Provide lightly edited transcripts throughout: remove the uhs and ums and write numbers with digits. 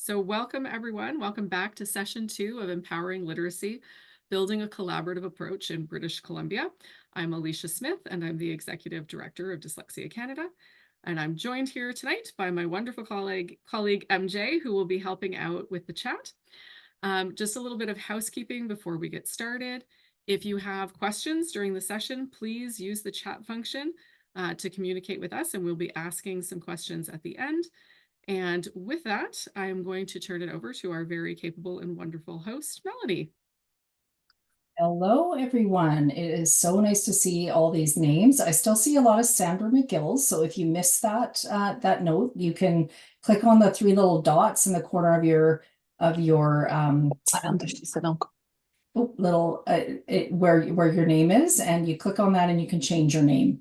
So welcome everyone. Welcome back to session 2 of Empowering Literacy, Building a Collaborative Approach in British Columbia. I'm Alicia Smith and I'm the Executive Director of Dyslexia Canada. And I'm joined here tonight by my wonderful colleague MJ, who will be helping out with the chat. Just a little bit of housekeeping before we get started. If you have questions during the session, please use the chat function to communicate with us, and we'll be asking some questions at the end. And with that, I am going to turn it over to our very capable and wonderful host, Melanie. Hello, everyone. It is so nice to see all these names. I still see a lot of Sandra McGills. So if you missed that note, you can click on the 3 little dots in the corner of your little where your name is, and you click on that and you can change your name.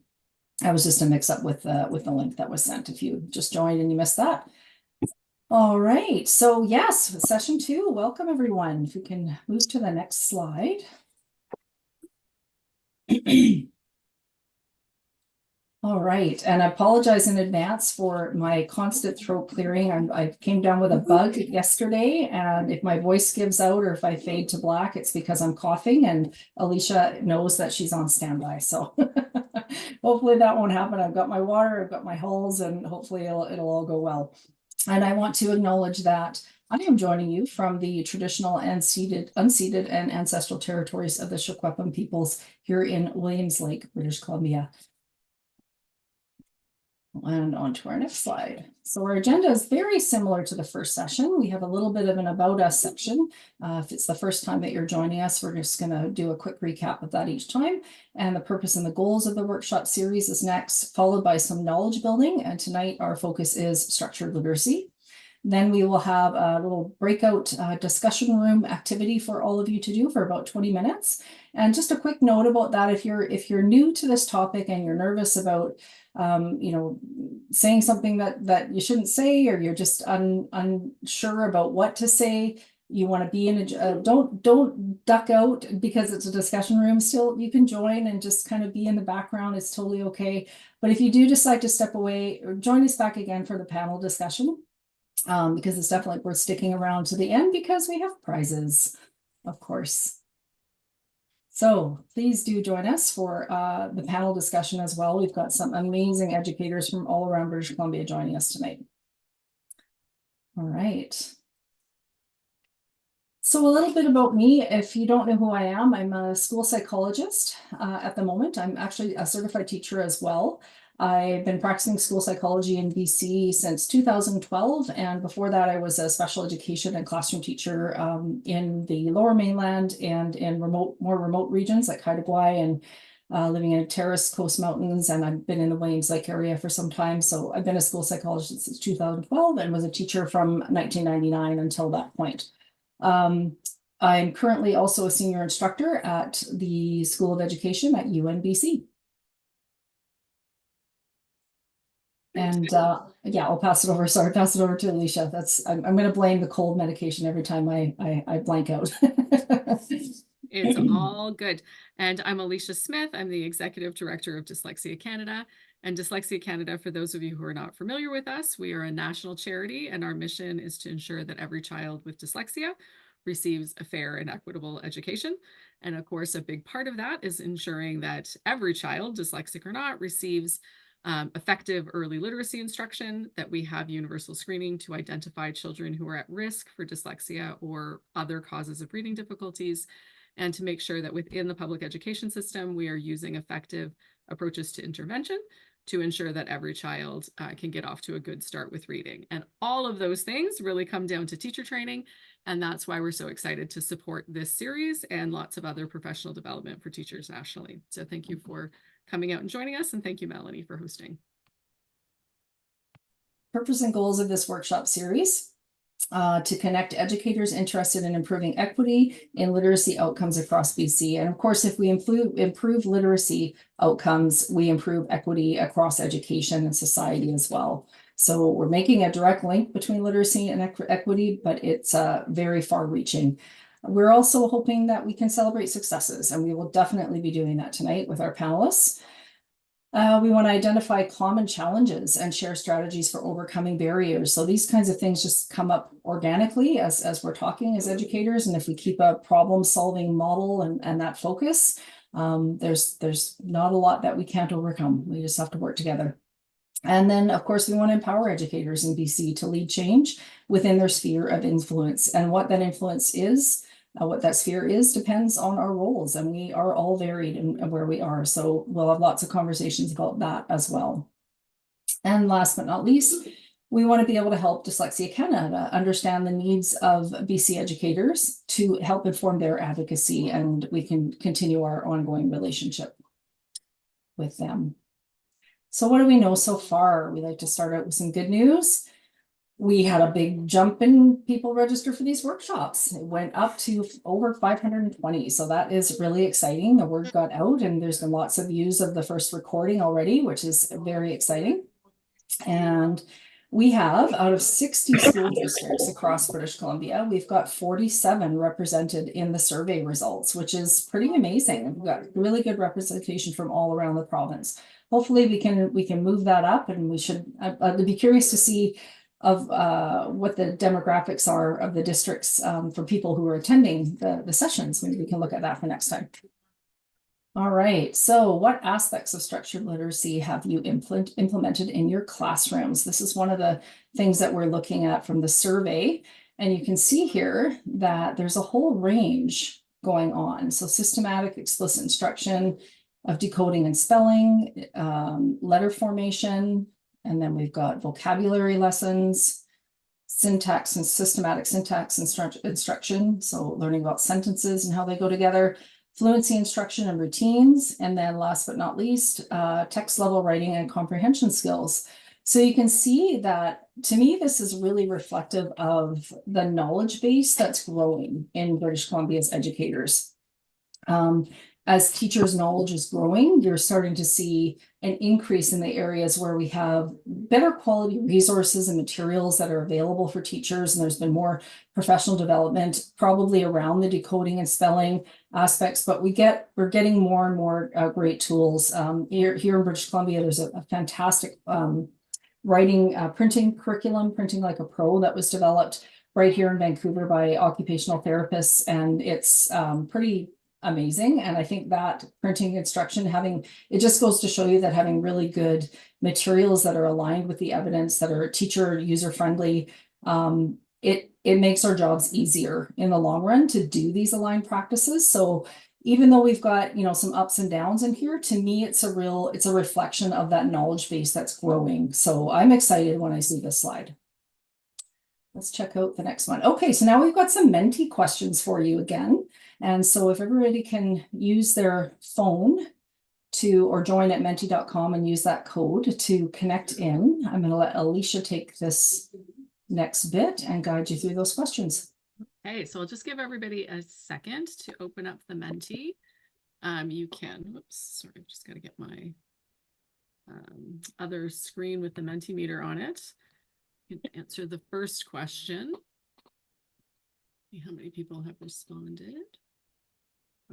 I was just a mix up with the link that was sent if you just joined and you missed that. All right, so yes, session 2. Welcome everyone. If we can move to the next slide. All right, and I apologize in advance for my constant throat clearing. I came down with a bug yesterday, and if my voice gives out or if I fade to black, it's because I'm coughing, and Alicia knows that she's on standby. So hopefully that won't happen. I've got my water, I've got my hulls, and hopefully it'll all go well. And I want to acknowledge that I am joining you from the traditional and unceded and ancestral territories of the Secwepemc peoples here in Williams Lake, British Columbia. And on to our next slide. So our agenda is very similar to the first session. We have a little bit of an About Us section. If it's the first time that you're joining us, we're just going to do a quick recap of that each time. And the purpose and the goals of the workshop series is next, followed by some knowledge building. And tonight our focus is structured literacy. Then we will have a little breakout discussion room activity for all of you to do for about 20 minutes. And just a quick note about that, if you're new to this topic and you're nervous about saying something that you shouldn't say, or you're just unsure about what to say, you want to be in a don't duck out because it's a discussion room. Still, you can join and just kind of be in the background. It's totally okay. But if you do decide to step away, join us back again for the panel discussion. Because it's definitely worth sticking around to the end because we have prizes, of course. So please do join us for the panel discussion as well. We've got some amazing educators from all around British Columbia joining us tonight. All right. So a little bit about me. If you don't know who I am, I'm a school psychologist at the moment. I'm actually a certified teacher as well. I've been practicing school psychology in BC since 2012, and before that I was a special education and classroom teacher in the Lower Mainland and in more remote regions like Haida Gwaii and living in Terrace Coast Mountains, and I've been in the Williams Lake area for some time. So I've been a school psychologist since 2012 and was a teacher from 1999 until that point. I'm currently also a senior instructor at the School of Education at UNBC. And yeah, I'll pass it over. Sorry, pass it over to Alicia. I'm going to blame the cold medication every time I blank out. It's all good. And I'm Alicia Smith. I'm the Executive Director of Dyslexia Canada. And Dyslexia Canada, for those of you who are not familiar with us, we are a national charity, and our mission is to ensure that every child with dyslexia receives a fair and equitable education. And of course, a big part of that is ensuring that every child, dyslexic or not, receives effective early literacy instruction, that we have universal screening to identify children who are at risk for dyslexia or other causes of reading difficulties, and to make sure that within the public education system, we are using effective approaches to intervention to ensure that every child can get off to a good start with reading. And all of those things really come down to teacher training, and that's why we're so excited to support this series and lots of other professional development for teachers nationally. So thank you for coming out and joining us, and thank you, Melanie, for hosting. Purpose and goals of this workshop series. To connect educators interested in improving equity in literacy outcomes across BC. And of course, if we improve literacy outcomes, we improve equity across education and society as well. So we're making a direct link between literacy and equity, but it's very far-reaching. We're also hoping that we can celebrate successes, and we will definitely be doing that tonight with our panelists. We want to identify common challenges and share strategies for overcoming barriers. So these kinds of things just come up organically as we're talking as educators. And if we keep a problem solving model and that focus, there's not a lot that we can't overcome. We just have to work together. And then, of course, we want to empower educators in BC to lead change within their sphere of influence. And what that influence is, what that sphere is, depends on our roles. And we are all varied in where we are. So we'll have lots of conversations about that as well. And last but not least, we want to be able to help Dyslexia Canada understand the needs of BC educators to help inform their advocacy, and we can continue our ongoing relationship with them. So what do we know so far? We like to start out with some good news. We had a big jump in people register for these workshops. It went up to over 520. So that is really exciting. The word got out and there's been lots of views of the first recording already, which is very exciting. And we have, out of 60 school districts across British Columbia, we've got 47 represented in the survey results, which is pretty amazing. We've got really good representation from all around the province. Hopefully we can move that up, and we should, I'd be curious to see of what the demographics are of the districts for people who are attending the sessions. Maybe we can look at that for next time. All right, so what aspects of structured literacy have you implemented in your classrooms? This is one of the things that we're looking at from the survey. And you can see here that there's a whole range going on. So systematic explicit instruction of decoding and spelling, letter formation, and then we've got vocabulary lessons, syntax and systematic syntax instruction. So learning about sentences and how they go together, fluency instruction and routines, and then last but not least, text level writing and comprehension skills. So you can see that, to me, this is really reflective of the knowledge base that's growing in British Columbia's educators. As teachers' knowledge is growing, you're starting to see an increase in the areas where we have better quality resources and materials that are available for teachers. And there's been more professional development, probably around the decoding and spelling aspects, but we're getting more and more great tools. Here in British Columbia, there's a fantastic writing, printing curriculum, Printing Like a Pro, that was developed right here in Vancouver by occupational therapists. And it's pretty amazing. And I think that printing instruction, it just goes to show you that having really good materials that are aligned with the evidence, that are teacher user friendly, it makes our jobs easier in the long run to do these aligned practices. So even though we've got, some ups and downs in here, to me, it's a reflection of that knowledge base that's growing. So I'm excited when I see this slide. Let's check out the next one. Okay, so now we've got some Menti questions for you again. And so if everybody can use their phone or join at menti.com and use that code to connect in, I'm going to let Alicia take this next bit and guide you through those questions. Okay, so I'll just give everybody a second to open up the Menti. You can, whoops, sorry, I've just got to get my other screen with the Mentimeter on it. You can answer the first question. See how many people have responded.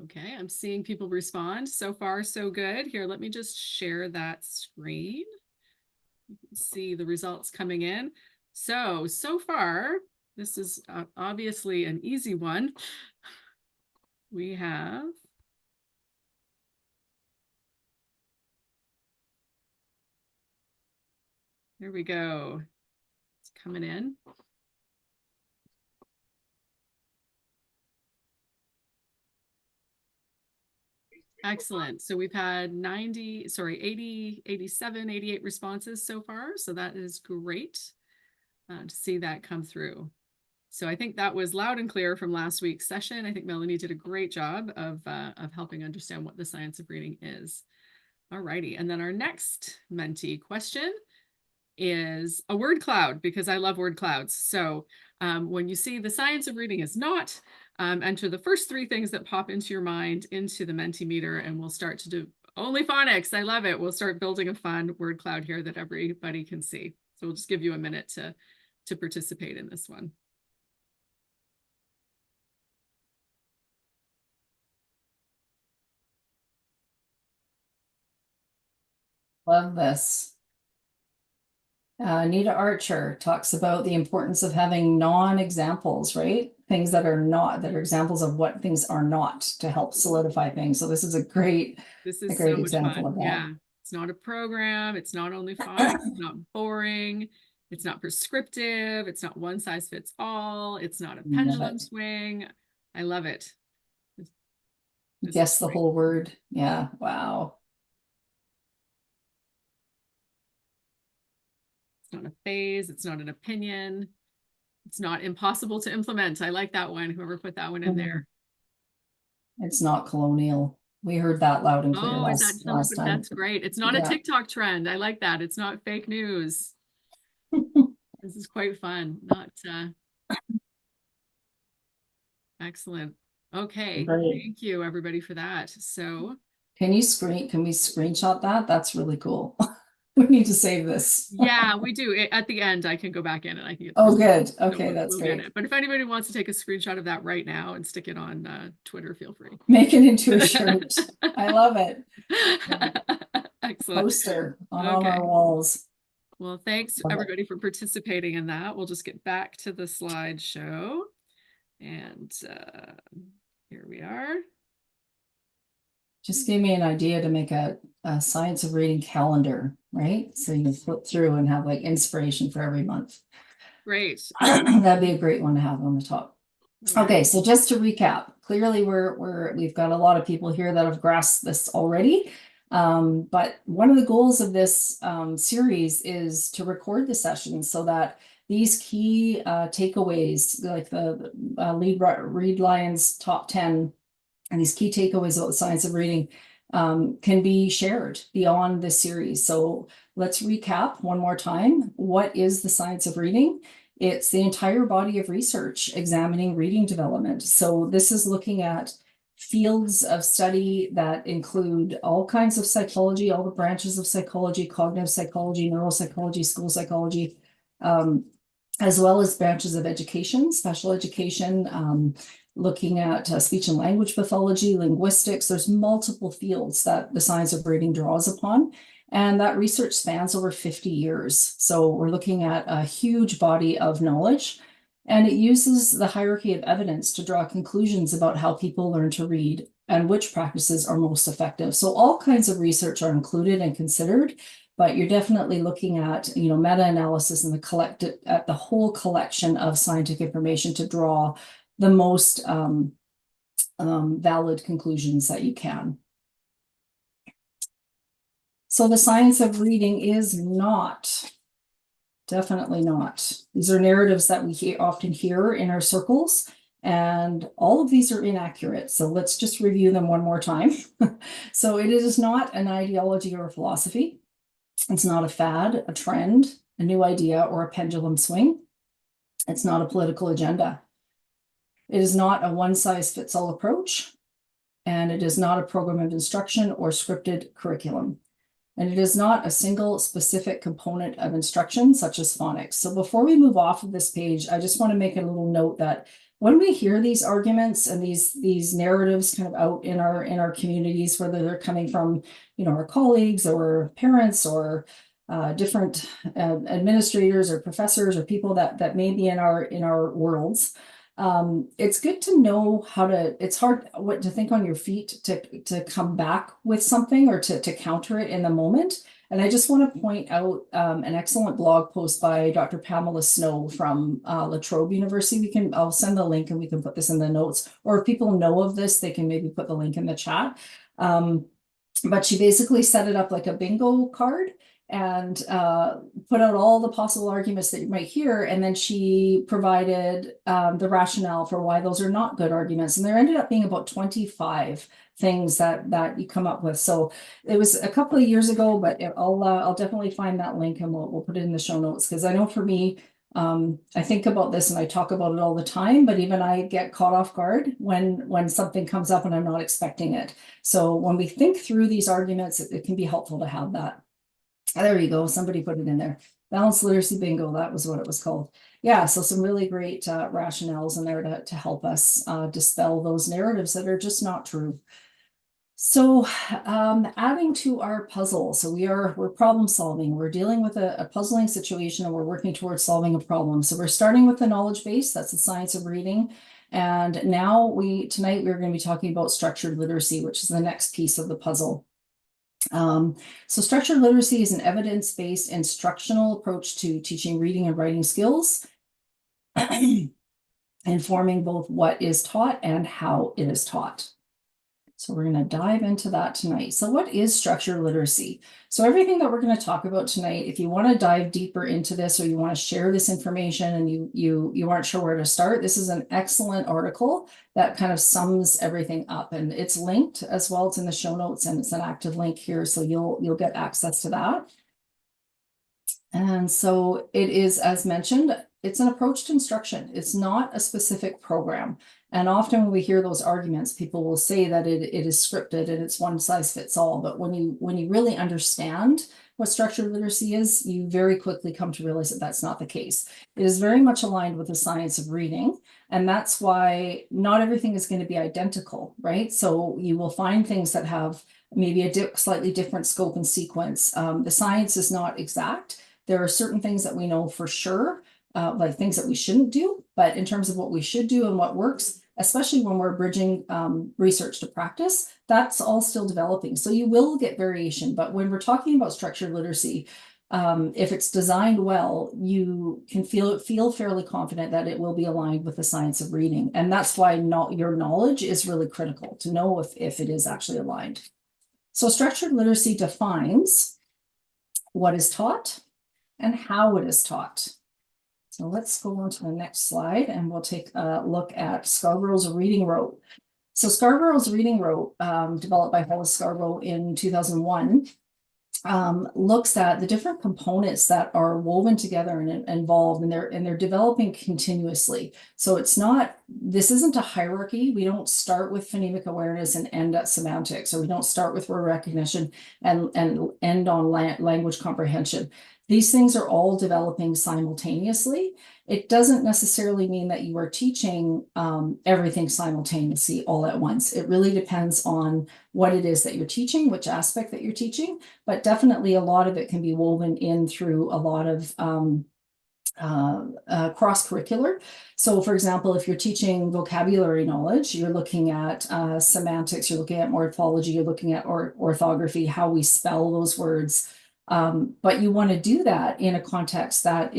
Okay, I'm seeing people respond. So far, so good. Here, let me just share that screen. You can see the results coming in. So far, this is obviously an easy one. We have there we go. It's coming in. Excellent. So we've had 80, 87, 88 responses so far. So that is great to see that come through. So I think that was loud and clear from last week's session. I think Melanie did a great job of helping understand what the science of reading is. All righty. And then our next Menti question is a word cloud, because I love word clouds. So when you see the science of reading is not, enter the first three things that pop into your mind into the Mentimeter, and we'll start to do only phonics. I love it. We'll start building a fun word cloud here that everybody can see. So we'll just give you a minute to participate in this one. Love this. Anita Archer talks about the importance of having non-examples, right? Things that are not, that are examples of what things are not to help solidify things. So this is a great This a is great so much example fun. of that. Yeah. It's not a program. It's not only fun. It's not boring. It's not prescriptive. It's not one size fits all. It's not a Love pendulum it. swing. I love it. This is Guess the great. whole word. Yeah. Wow. It's not a phase. It's not an opinion. It's not impossible to implement. I like that one. Whoever put that one in there. It's not colonial. We heard that loud and clear Oh, is that last but time. that's great. It's not a Yeah. TikTok trend. I like that. It's not fake news. This is quite fun. Not excellent. Okay. Great. Thank you everybody for that. So Can we screenshot that? That's really cool. We need to save this. yeah, we do. At the end, I can go back in and I can get the Oh, results. good. So Okay, that's we'll get great. it. But if anybody wants to take a screenshot of that right now and stick it on Twitter, feel free. Make it into a shirt. I love it. Excellent. Poster on all Okay. our walls. Well, thanks Love it. everybody for participating in that. We'll just get back to the slideshow. And here we are. Just gave me an idea to make a science of reading calendar, right? So you can flip through and have like inspiration for every month. Great. That'd be a great one to have on the top. Okay, so just to recap, clearly we've got a lot of people here that have grasped this already. But one of the goals of this series is to record the sessions so that these key takeaways, like the Read Lion's top 10, and these key takeaways about the science of reading can be shared beyond this series. So let's recap one more time. What is the science of reading? It's the entire body of research examining reading development. So this is looking at fields of study that include all kinds of psychology, all the branches of psychology, cognitive psychology, neuropsychology, school psychology, as well as branches of education, special education, looking at speech and language pathology, linguistics. There's multiple fields that the science of reading draws upon. And that research spans over 50 years. So we're looking at a huge body of knowledge, and it uses the hierarchy of evidence to draw conclusions about how people learn to read and which practices are most effective. So all kinds of research are included and considered, but you're definitely looking at, meta-analysis and the whole collection of scientific information to draw the most valid conclusions that you can. So the science of reading is not, definitely not. These are narratives that we often hear in our circles, and all of these are inaccurate. So let's just review them one more time. So it is not an ideology or a philosophy. It's not a fad, a trend, a new idea, or a pendulum swing. It's not a political agenda. It is not a one-size-fits-all approach, and it is not a program of instruction or scripted curriculum. And it is not a single specific component of instruction, such as phonics. So before we move off of this page, I just want to make a little note that when we hear these arguments and these narratives kind of out in our communities, whether they're coming from our colleagues or parents or different administrators or professors or people that may be in our worlds, it's good to know how to, it's hard what to think on your feet to come back with something or to counter it in the moment. And I just want to point out an excellent blog post by Dr. Pamela Snow from La Trobe University. I'll send the link and we can put this in the notes, or if people know of this, they can maybe put the link in the chat. But she basically set it up like a bingo card and put out all the possible arguments that you might hear. And then she provided the rationale for why those are not good arguments. And there ended up being about 25 things that you come up with. So it was a couple of years ago, but I'll definitely find that link and we'll put it in the show notes. Because I know for me, I think about this and I talk about it all the time, but even I get caught off guard when something comes up and I'm not expecting it. So when we think through these arguments, it can be helpful to have that. There you go. Somebody put it in there. Balanced literacy bingo. That was what it was called. Yeah. So some really great rationales in there to help us dispel those narratives that are just not true. So adding to our puzzle, so we're problem solving. We're dealing with a puzzling situation and we're working towards solving a problem. So we're starting with the knowledge base, that's the science of reading. And now tonight we're going to be talking about structured literacy, which is the next piece of the puzzle. So structured literacy is an evidence-based instructional approach to teaching reading and writing skills, informing both what is taught and how it is taught. So we're going to dive into that tonight. So what is structured literacy? So everything that we're going to talk about tonight, if you want to dive deeper into this or you want to share this information and you aren't sure where to start, this is an excellent article that kind of sums everything up, and it's linked as well. It's in the show notes and it's an active link here, so you'll get access to that. And so it is, as mentioned, it's an approach to instruction. It's not a specific program. And often when we hear those arguments, people will say that it is scripted and it's one size fits all. But when you really understand what structured literacy is, you very quickly come to realize that that's not the case. It is very much aligned with the science of reading. And that's why not everything is going to be identical, right? So you will find things that have maybe a slightly different scope and sequence. The science is not exact. There are certain things that we know for sure, like things that we shouldn't do, but in terms of what we should do and what works, especially when we're bridging research to practice, that's all still developing. So you will get variation, but when we're talking about structured literacy, if it's designed well, you can feel fairly confident that it will be aligned with the science of reading. And that's why your knowledge is really critical to know if it is actually aligned. So structured literacy defines what is taught and how it is taught. So let's go on to the next slide and we'll take a look at Scarborough's reading rote. So Scarborough's reading rote, developed by Hollis Scarborough in 2001, looks at the different components that are woven together and involved, and they're developing continuously. So this isn't a hierarchy. We don't start with phonemic awareness and end at semantics, or we don't start with word recognition and end on language comprehension. These things are all developing simultaneously. It doesn't necessarily mean that you are teaching everything simultaneously all at once. It really depends on what it is that you're teaching, which aspect that you're teaching, but definitely a lot of it can be woven in through a lot of cross-curricular. So for example, if you're teaching vocabulary knowledge, you're looking at semantics, you're looking at morphology, you're looking at orthography, how we spell those words. But you want to do that in a context that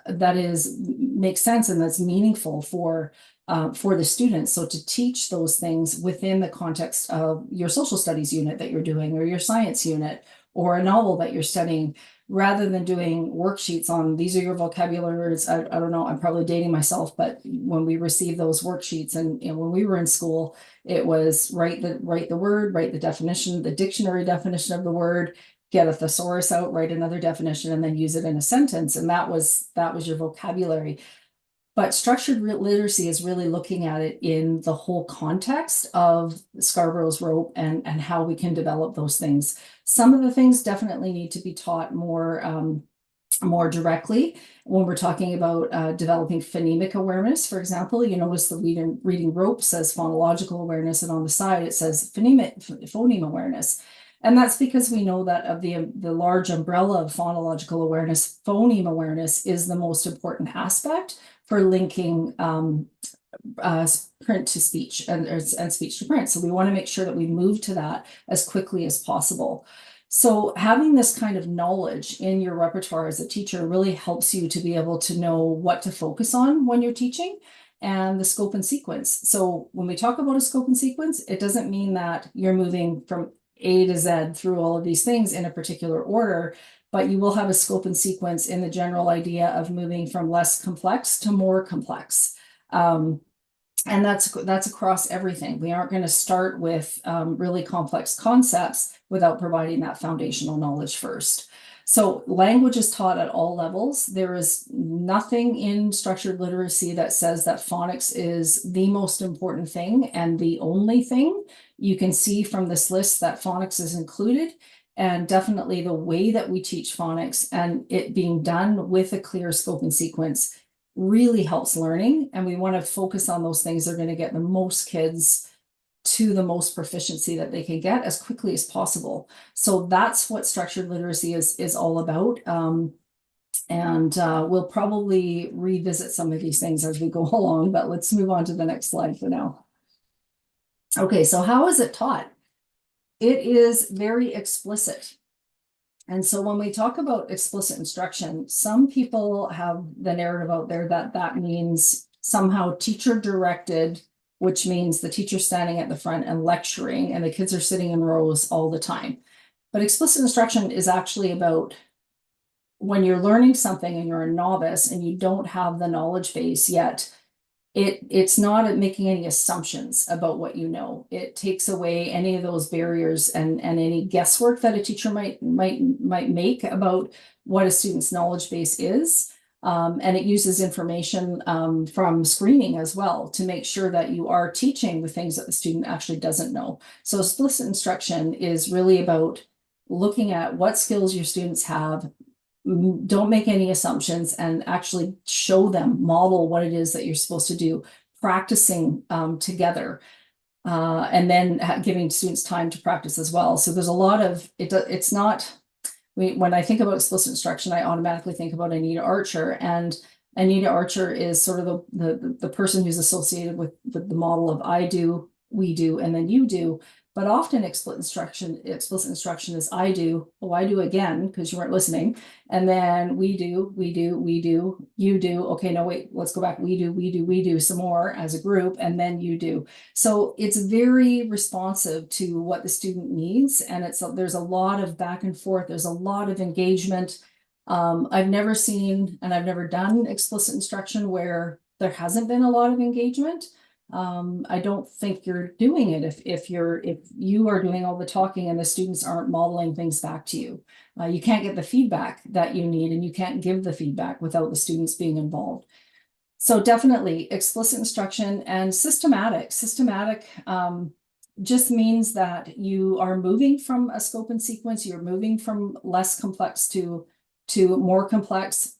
makes sense and that's meaningful for the students. So to teach those things within the context of your social studies unit that you're doing, or your science unit, or a novel that you're studying, rather than doing worksheets on these are your vocabulary words. I don't know, I'm probably dating myself, but when we received those worksheets and when we were in school, it was write the word, write the definition, the dictionary definition of the word, get a thesaurus out, write another definition, and then use it in a sentence. And that was your vocabulary. But structured literacy is really looking at it in the whole context of Scarborough's rote and how we can develop those things. Some of the things definitely need to be taught more directly when we're talking about developing phonemic awareness. For example, you notice the reading rote says phonological awareness, and on the side it says phoneme awareness. And that's because we know that of the large umbrella of phonological awareness, phoneme awareness is the most important aspect for linking print to speech and speech to print. So we want to make sure that we move to that as quickly as possible. So having this kind of knowledge in your repertoire as a teacher really helps you to be able to know what to focus on when you're teaching, and the scope and sequence. So when we talk about a scope and sequence, it doesn't mean that you're moving from A to Z through all of these things in a particular order, but you will have a scope and sequence in the general idea of moving from less complex to more complex. And that's across everything. We aren't going to start with really complex concepts without providing that foundational knowledge first. So language is taught at all levels. There is nothing in structured literacy that says that phonics is the most important thing and the only thing. You can see from this list that phonics is included, and definitely the way that we teach phonics and it being done with a clear scope and sequence really helps learning. And we want to focus on those things that are going to get the most kids to the most proficiency that they can get as quickly as possible. So that's what structured literacy is all about. And we'll probably revisit some of these things as we go along, but let's move on to the next slide for now. Okay, so how is it taught? It is very explicit. And so when we talk about explicit instruction, some people have the narrative out there that that means somehow teacher directed, which means the teacher standing at the front and lecturing, and the kids are sitting in rows all the time. But explicit instruction is actually about when you're learning something and you're a novice and you don't have the knowledge base yet, it's not making any assumptions about what you know. It takes away any of those barriers and any guesswork that a teacher might make about what a student's knowledge base is. And it uses information from screening as well to make sure that you are teaching the things that the student actually doesn't know. So explicit instruction is really about looking at what skills your students have. Don't make any assumptions and actually show them, model what it is that you're supposed to do, practicing together, and then giving students time to practice as well. So there's a lot of it's not, when I think about explicit instruction, I automatically think about Anita Archer, and Anita Archer is sort of the person who's associated with the model of I do, we do, and then you do. But often explicit instruction is I do, oh, I do again, because you weren't listening. And then we do, you do. Okay, no, wait, let's go back. We do some more as a group, and then you do. So it's very responsive to what the student needs. And there's a lot of back and forth. There's a lot of engagement. I've never seen, and I've never done explicit instruction where there hasn't been a lot of engagement. I don't think you're doing it if you are doing all the talking and the students aren't modeling things back to you. You can't get the feedback that you need, and you can't give the feedback without the students being involved. So definitely explicit instruction and systematic. Systematic just means that you are moving from a scope and sequence, you're moving from less complex to more complex,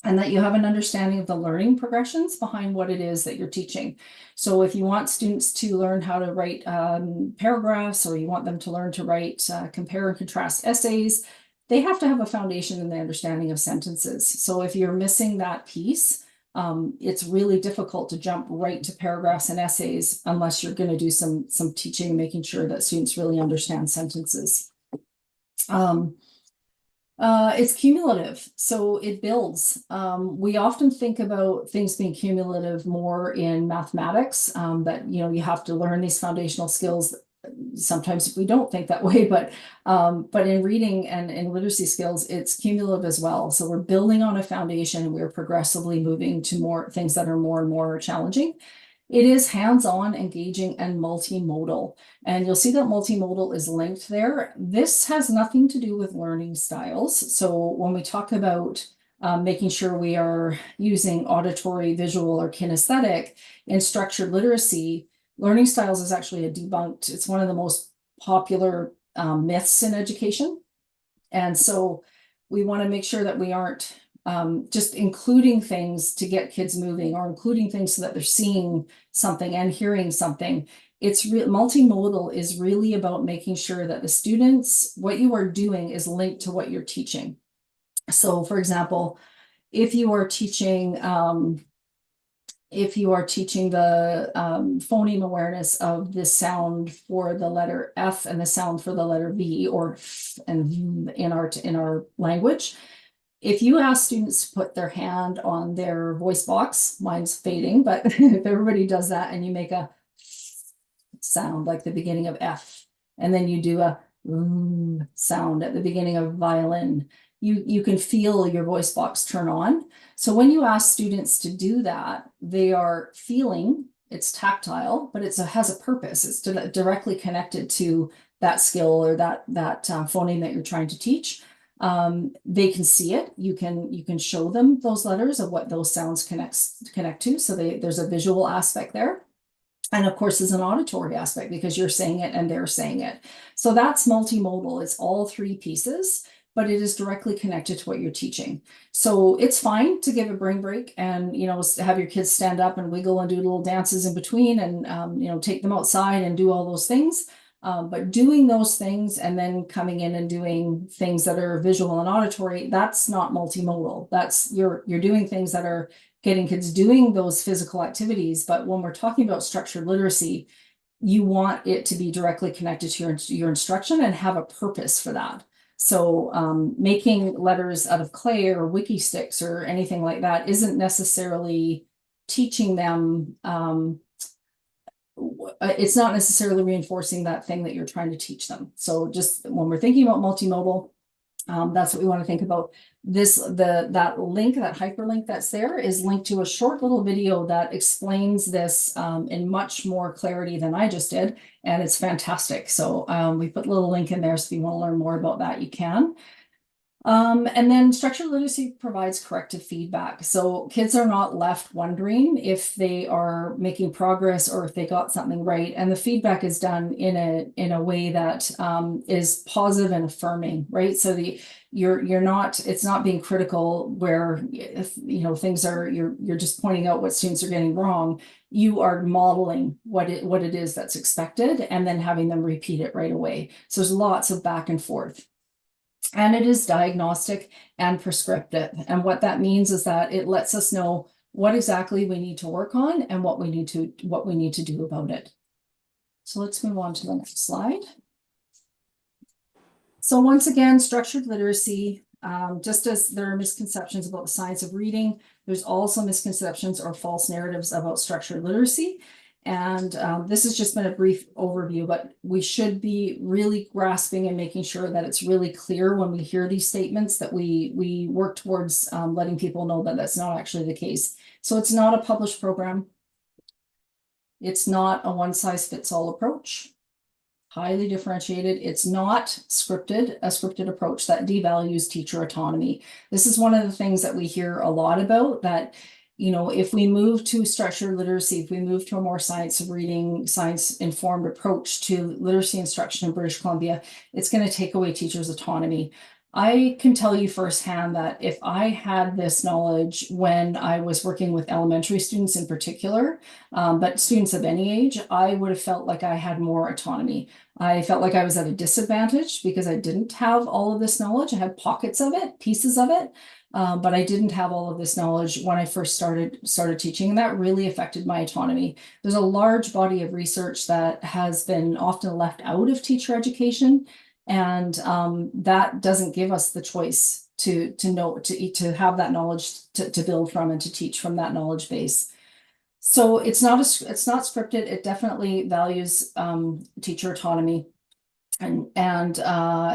and that you have an understanding of the learning progressions behind what it is that you're teaching. So if you want students to learn how to write paragraphs, or you want them to learn to write compare and contrast essays, they have to have a foundation in the understanding of sentences. So if you're missing that piece, it's really difficult to jump right to paragraphs and essays unless you're going to do some teaching, making sure that students really understand sentences. It's cumulative, so it builds. We often think about things being cumulative more in mathematics, that you have to learn these foundational skills. Sometimes we don't think that way, but in reading and in literacy skills, it's cumulative as well. So we're building on a foundation, and we're progressively moving to more things that are more and more challenging. It is hands-on, engaging, and multimodal. And you'll see that multimodal is linked there. This has nothing to do with learning styles. So when we talk about making sure we are using auditory, visual, or kinesthetic in structured literacy, learning styles is actually a debunked. It's one of the most popular myths in education. And so we want to make sure that we aren't just including things to get kids moving, or including things so that they're seeing something and hearing something. Multimodal is really about making sure that the students, what you are doing is linked to what you're teaching. So for example, if you are teaching the phoneme awareness of the sound for the letter F and the sound for the letter V, or F and V in our language, if you ask students to put their hand on their voice box, mine's fading, but if everybody does that and you make a sound like the beginning of F, and then you do a sound at the beginning of violin, you can feel your voice box turn on. So when you ask students to do that, they are feeling, it's tactile, but it has a purpose. It's directly connected to that skill or that phoneme that you're trying to teach. They can see it. You can show them those letters of what those sounds connect to. So there's a visual aspect there. And of course, there's an auditory aspect because you're saying it and they're saying it. So that's multimodal. It's all three pieces. but it is directly connected to what you're teaching. So it's fine to give a brain break and, have your kids stand up and wiggle and do little dances in between and, take them outside and do all those things. But doing those things and then coming in and doing things that are visual and auditory, that's not multimodal. That's you're doing things that are getting kids doing those physical activities. But when we're talking about structured literacy, you want it to be directly connected to your instruction and have a purpose for that. So making letters out of clay or wiki sticks or anything like that isn't necessarily teaching them. It's not necessarily reinforcing that thing that you're trying to teach them. So just when we're thinking about multimodal, that's what we want to think about. That link, that hyperlink that's there is linked to a short little video that explains this in much more clarity than I just did, and it's fantastic. So we put a little link in there, so if you want to learn more about that, you can. And then structured literacy provides corrective feedback. So kids are not left wondering if they are making progress or if they got something right. And the feedback is done in a way that is positive and affirming, right? So it's not being critical where if things are you're just pointing out what students are getting wrong. You are modeling what it is that's expected and then having them repeat it right away. So there's lots of back and forth. And it is diagnostic and prescriptive. And what that means is that it lets us know what exactly we need to work on and what we need to do about it. So let's move on to the next slide. So once again, structured literacy, just as there are misconceptions about the science of reading, there's also misconceptions or false narratives about structured literacy. And this has just been a brief overview, but we should be really grasping and making sure that it's really clear when we hear these statements that we work towards letting people know that that's not actually the case. So it's not a published program. It's not a one-size-fits-all approach. Highly differentiated. It's not a scripted approach that devalues teacher autonomy. This is one of the things that we hear a lot about, that if we move to structured literacy, if we move to a more science of reading, science-informed approach to literacy instruction in British Columbia, it's going to take away teachers' autonomy. I can tell you firsthand that if I had this knowledge when I was working with elementary students in particular, but students of any age, I would have felt like I had more autonomy. I felt like I was at a disadvantage because I didn't have all of this knowledge. I had pockets of it, pieces of it. But I didn't have all of this knowledge when I first started teaching, and that really affected my autonomy. There's a large body of research that has been often left out of teacher education, and that doesn't give us the choice to have that knowledge to build from and to teach from that knowledge base. So it's not scripted. It definitely values teacher autonomy. And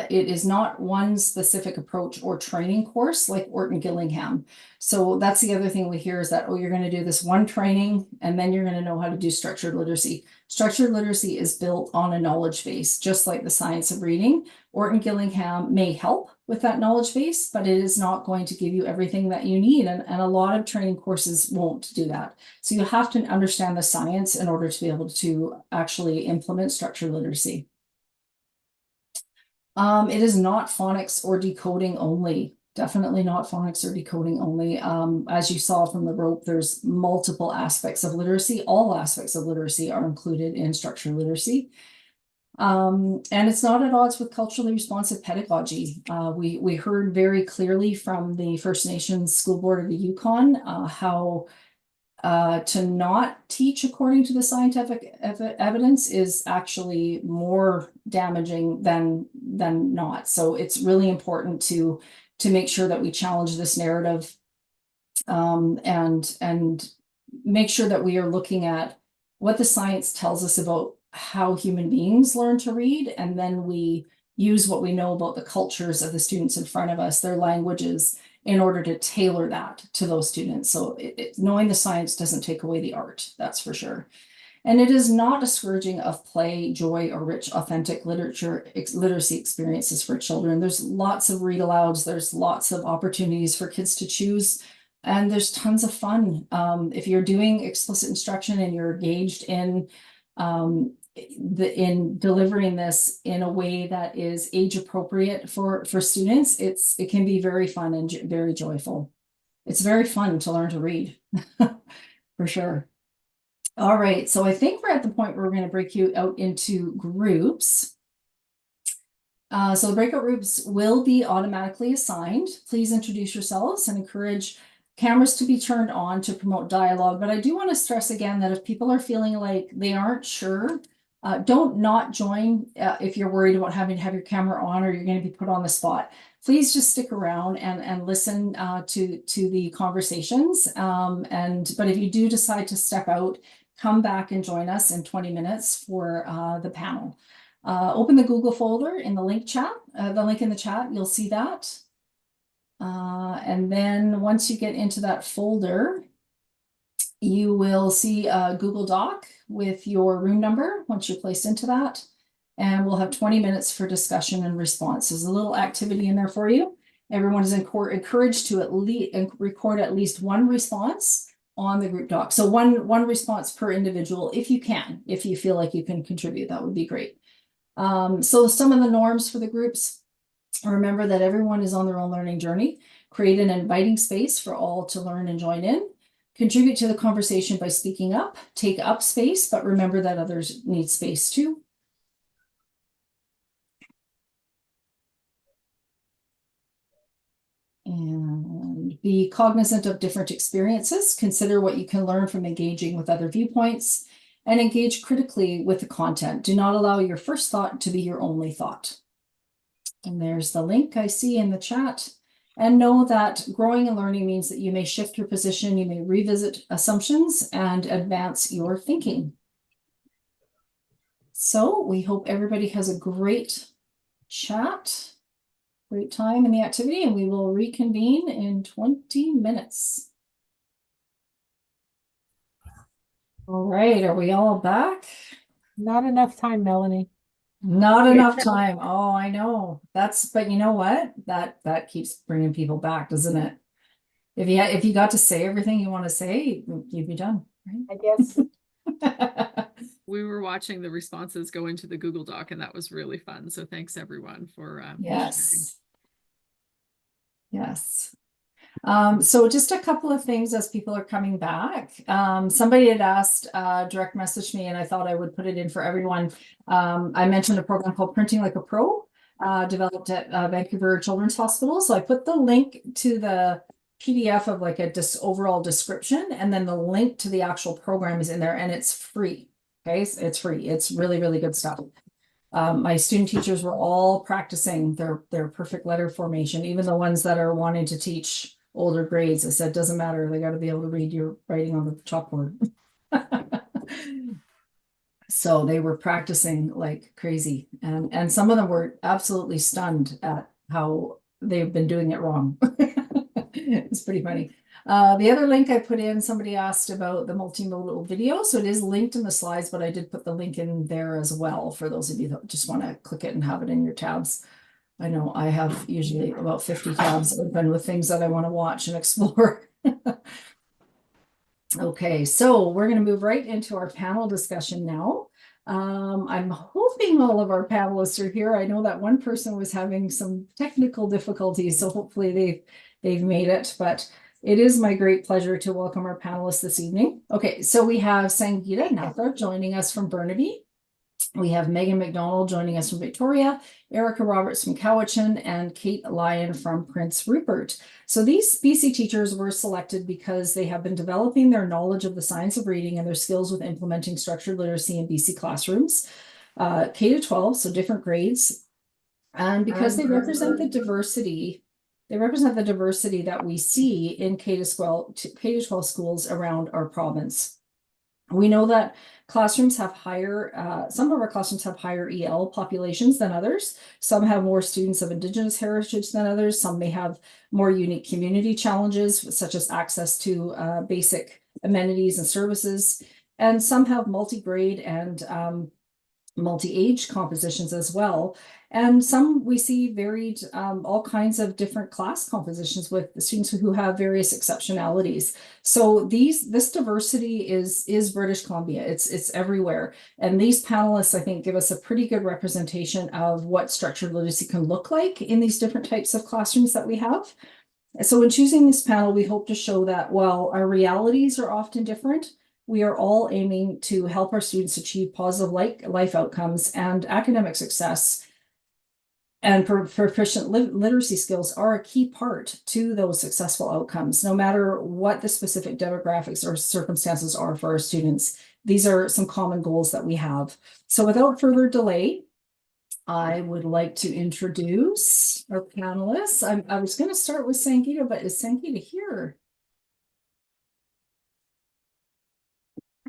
it is not one specific approach or training course like Orton Gillingham. So that's the other thing we hear is that, oh, you're going to do this one training and then you're going to know how to do structured literacy. Structured literacy is built on a knowledge base, just like the science of reading. Orton Gillingham may help with that knowledge base, but it is not going to give you everything that you need. And a lot of training courses won't do that. So you have to understand the science in order to be able to actually implement structured literacy. It is not phonics or decoding only. Definitely not phonics or decoding only. As you saw from the rope, there's multiple aspects of literacy. All aspects of literacy are included in structured literacy. And it's not at odds with culturally responsive pedagogy. We heard very clearly from the First Nations School Board of the Yukon how to not teach according to the scientific evidence is actually more damaging than not. So it's really important to make sure that we challenge this narrative and make sure that we are looking at what the science tells us about how human beings learn to read, and then we use what we know about the cultures of the students in front of us, their languages, in order to tailor that to those students. So knowing the science doesn't take away the art, that's for sure. And it is not a scourging of play, joy, or rich, authentic literacy experiences for children. There's lots of read alouds. There's lots of opportunities for kids to choose. And there's tons of fun. If you're doing explicit instruction and you're engaged in in delivering this in a way that is age appropriate for students, it can be very fun and very joyful. It's very fun to learn to read, for sure. All right, so I think we're at the point where we're going to break you out into groups. So the breakout groups will be automatically assigned. Please introduce yourselves and encourage cameras to be turned on to promote dialogue. But I do want to stress again that if people are feeling like they aren't sure, don't not join if you're worried about having to have your camera on or you're going to be put on the spot. Please just stick around and listen to the conversations. But if you do decide to step out, come back and join us in 20 minutes for the panel. Open the Google folder in the link chat, the link in the chat, you'll see that. And then once you get into that folder, you will see a Google Doc with your room number once you're placed into that. And we'll have 20 minutes for discussion and response. There's a little activity in there for you. Everyone is encouraged to record at least one response on the group doc. So one response per individual, if you can, if you feel like you can contribute, that would be great. So some of the norms for the groups, remember that everyone is on their own learning journey. Create an inviting space for all to learn and join in. Contribute to the conversation by speaking up. Take up space, but remember that others need space too. And be cognizant of different experiences. Consider what you can learn from engaging with other viewpoints. And engage critically with the content. Do not allow your first thought to be your only thought. And there's the link I see in the chat. And know that growing and learning means that you may shift your position, you may revisit assumptions and advance your thinking. So we hope everybody has a great chat, great time in the activity, and we will reconvene in 20 minutes. All right, are we all back? Not enough time, Melanie. Not enough time. Oh, I know. But you know what? That keeps bringing people back, doesn't it? If you got to say everything you want to say, you'd be done, right? I guess. We were watching the responses go into the Google Doc, and that was really fun. So thanks everyone for yes. Yes. So just a couple of things as people are coming back. Somebody had asked, direct message me, and I thought I would put it in for everyone. I mentioned a program called Printing Like a Pro, developed at Vancouver Children's Hospital. So I put the link to the PDF of like a overall description, and then the link to the actual program is in there, and it's free. Okay, so it's free. It's really, really good stuff. My student teachers were all practicing their perfect letter formation, even the ones that are wanting to teach older grades. I said, doesn't matter. They got to be able to read your writing on the chalkboard. So they were practicing like crazy. And some of them were absolutely stunned at how they've been doing it wrong. It's pretty funny. The other link I put in, somebody asked about the multimodal video. So it is linked in the slides, but I did put the link in there as well for those of you that just want to click it and have it in your tabs. I know I have usually about 50 tabs open with things that I want to watch and explore. Okay, so we're going to move right into our panel discussion now. I'm hoping all of our panelists are here. I know that one person was having some technical difficulties, so hopefully they've made it, but it is my great pleasure to welcome our panelists this evening. Okay, so we have Sangeeta Natha joining us from Burnaby. We have Megan McDonald joining us from Victoria, Erica Roberts from Cowichan, and Kate Lyon from Prince Rupert. So these BC teachers were selected because they have been developing their knowledge of the science of reading and their skills with implementing structured literacy in BC classrooms, K to 12, so different grades. And because they represent the diversity, that we see in K to 12 schools around our province. We know that classrooms have some of our classrooms have higher EL populations than others. Some have more students of Indigenous heritage than others. Some may have more unique community challenges, such as access to basic amenities and services. And some have multi-grade and multi-age compositions as well. And some we see varied, all kinds of different class compositions with the students who have various exceptionalities. So this diversity is British Columbia. It's everywhere. And these panelists, I think, give us a pretty good representation of what structured literacy can look like in these different types of classrooms that we have. So in choosing this panel, we hope to show that while our realities are often different, we are all aiming to help our students achieve positive life outcomes and academic success. And proficient literacy skills are a key part to those successful outcomes, no matter what the specific demographics or circumstances are for our students. These are some common goals that we have. So without further delay, I would like to introduce our panelists. I was going to start with Sangeeta, but is Sangeeta here?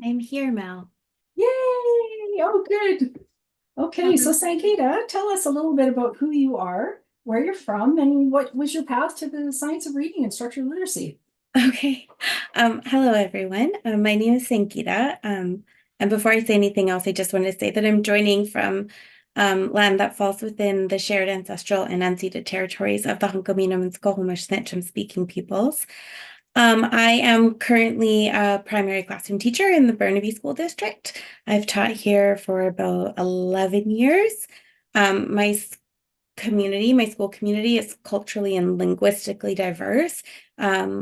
I'm here, Mel. Yay! Oh, good. Okay, so Sangeeta, tell us a little bit about who you are, where you're from, and what was your path to the science of reading and structured literacy? Okay. Hello, everyone. My name is Sangeeta. And before I say anything else, I just want to say that I'm joining from land that falls within the shared ancestral and unceded territories of the Hunkaminam and Skokomish Snitcham speaking peoples. I am currently a primary classroom teacher in the Burnaby School District. I've taught here for about 11 years. My school community is culturally and linguistically diverse.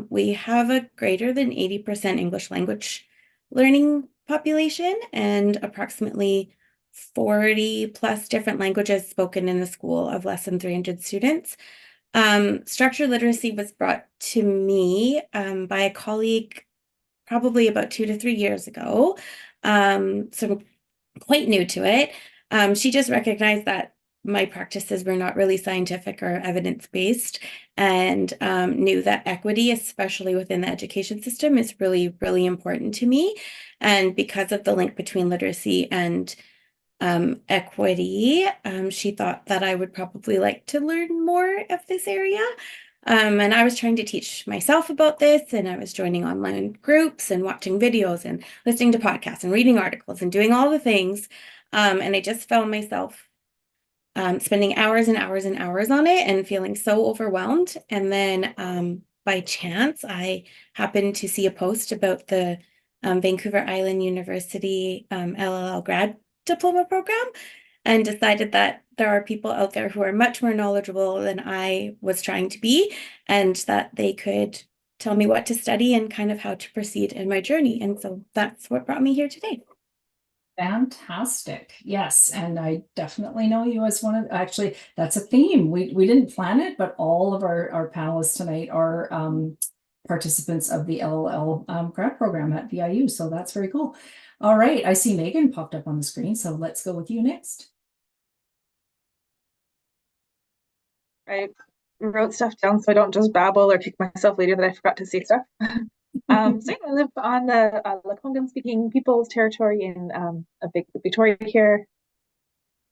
We have a greater than 80% English language learning population and approximately 40 plus different languages spoken in a school of less than 300 students. Structured literacy was brought to me by a colleague probably about 2 to 3 years ago. So I'm quite new to it. She just recognized that my practices were not really scientific or evidence-based and knew that equity, especially within the education system, is really, really important to me. And because of the link between literacy and equity, she thought that I would probably like to learn more of this area. And I was trying to teach myself about this, and I was joining online groups and watching videos and listening to podcasts and reading articles and doing all the things. And I just found myself spending hours and hours and hours on it and feeling so overwhelmed. And then by chance, I happened to see a post about the Vancouver Island University LLL grad diploma program and decided that there are people out there who are much more knowledgeable than I was trying to be, and that they could tell me what to study and kind of how to proceed in my journey. And so that's what brought me here today. Fantastic. Yes. And I definitely know you as one of, actually, that's a theme. We didn't plan it, but all of our panelists tonight are participants of the LLL grad program at VIU. So that's very cool. All right. I see Megan popped up on the screen. So let's go with you next. I wrote stuff down so I don't just babble or kick myself later that I forgot to say stuff. So yeah, I live on the Lekwungen speaking people's territory in a big Victoria here.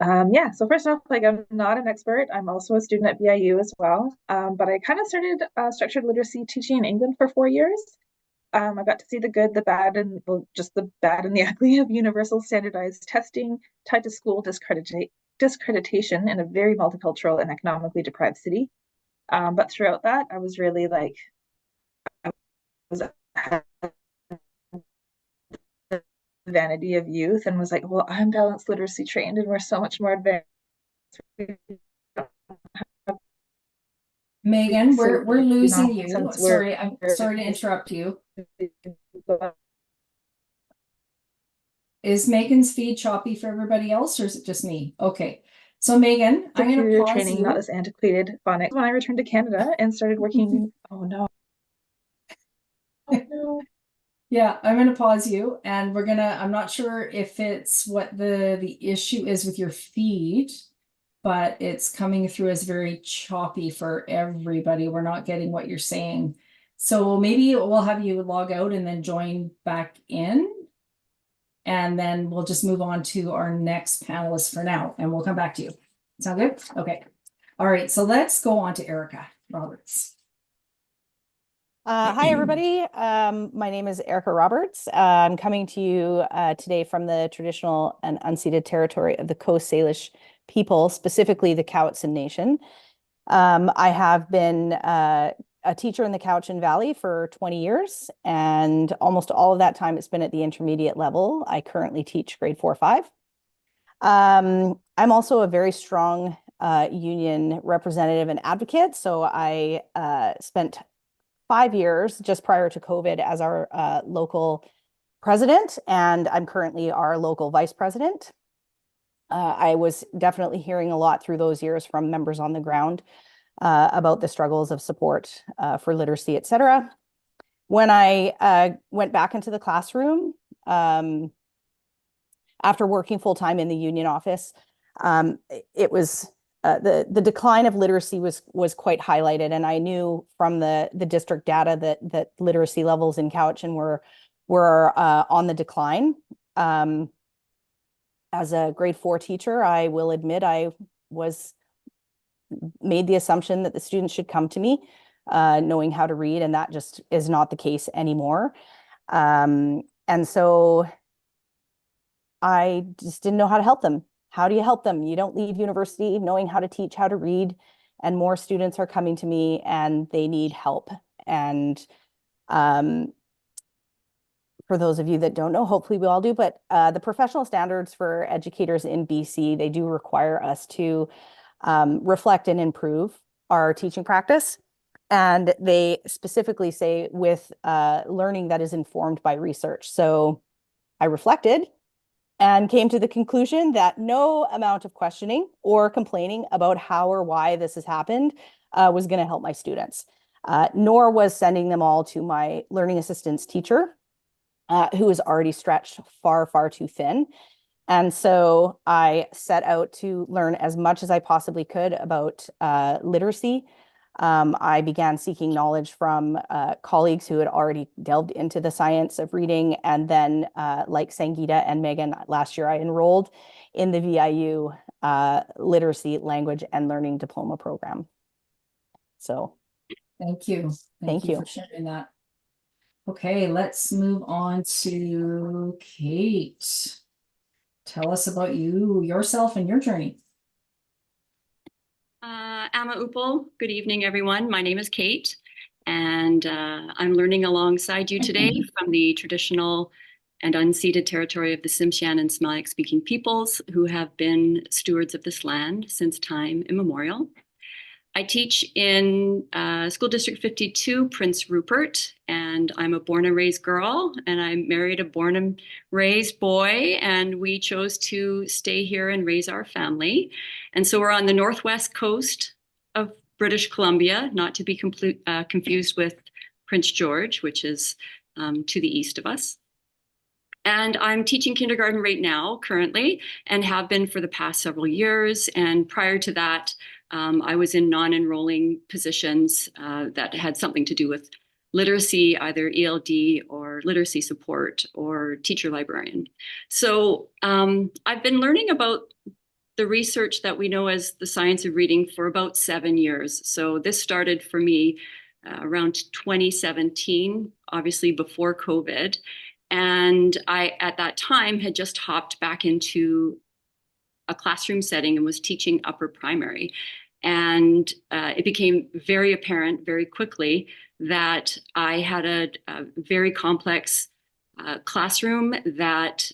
Yeah, so first off, like, I'm not an expert. I'm also a student at VIU as well. But I kind of started structured literacy teaching in England for 4 years. I got to see the good, the bad, and well, just the bad and the ugly of universal standardized testing tied to school discreditation in a very multicultural and economically deprived city. But throughout that, I was really like, I was the vanity of youth and was like, well, I'm balanced literacy trained and we're so much more advanced. Megan, we're losing you. Since Sorry, I'm sorry to interrupt you. Is Megan's feed choppy for everybody else, or is it just me? Okay. So Megan, I'm going to pause training, you. not this antiquated phonics. When I returned to Canada and started working, oh no. Oh no. Yeah, I'm going to pause you, and I'm not sure if it's what the issue is with your feed, but it's coming through as very choppy for everybody. We're not getting what you're saying. So maybe we'll have you log out and then join back in. And then we'll just move on to our next panelist for now, and we'll come back to you. Sound good? Okay. All right, so let's go on to Erica Roberts. Hi, everybody. My name is Erica Roberts. I'm coming to you today from the traditional and unceded territory of the Coast Salish people, specifically the Cowichan Nation. I have been a teacher in the Cowichan Valley for 20 years, and almost all of that time it's been at the intermediate level. I currently teach grade 4-5. I'm also a very strong union representative and advocate, so I spent 5 years just prior to COVID as our local president, and I'm currently our local vice president. I was definitely hearing a lot through those years from members on the ground about the struggles of support for literacy, et cetera. When I went back into the classroom after working full-time in the union office, it was the decline of literacy was quite highlighted, and I knew from the district data that literacy levels in Cowichan were on the decline. As a grade 4 teacher, I will admit I made the assumption that the students should come to me knowing how to read, and that just is not the case anymore. And so I just didn't know how to help them. How do you help them? You don't leave university knowing how to teach, how to read, and more students are coming to me and they need help. And for those of you that don't know, hopefully we all do, but the professional standards for educators in BC, they do require us to reflect and improve our teaching practice. And they specifically say with learning that is informed by research. So I reflected and came to the conclusion that no amount of questioning or complaining about how or why this has happened was going to help my students, nor was sending them all to my learning assistance teacher, who is already stretched far, far too thin. And so I set out to learn as much as I possibly could about literacy. I began seeking knowledge from colleagues who had already delved into the science of reading. And then, like Sangeeta and Megan, last year I enrolled in the VIU Literacy, Language, and Learning Diploma Program. So Thank you. Thank you for sharing that. Okay, let's move on to Kate. Tell us about yourself, and your journey. Amma Upal, good evening, everyone. My name is Kate, and I'm learning alongside you today from the traditional and unceded territory of the Tsimshian and Semitic-speaking peoples who have been stewards of this land since time immemorial. I teach in School District 52, Prince Rupert, and I'm a born and raised girl, and I married a born and raised boy, and we chose to stay here and raise our family. And so we're on the northwest coast of British Columbia, not to be confused with Prince George, which is to the east of us. And I'm teaching kindergarten right now, currently, and have been for the past several years. And prior to that, I was in non-enrolling positions that had something to do with literacy, either ELD or literacy support or teacher librarian. So I've been learning about the research that we know as the science of reading for about 7 years. So this started for me around 2017, obviously before COVID. And I, at that time, had just hopped back into a classroom setting and was teaching upper primary. And it became very apparent very quickly that I had a very complex classroom, that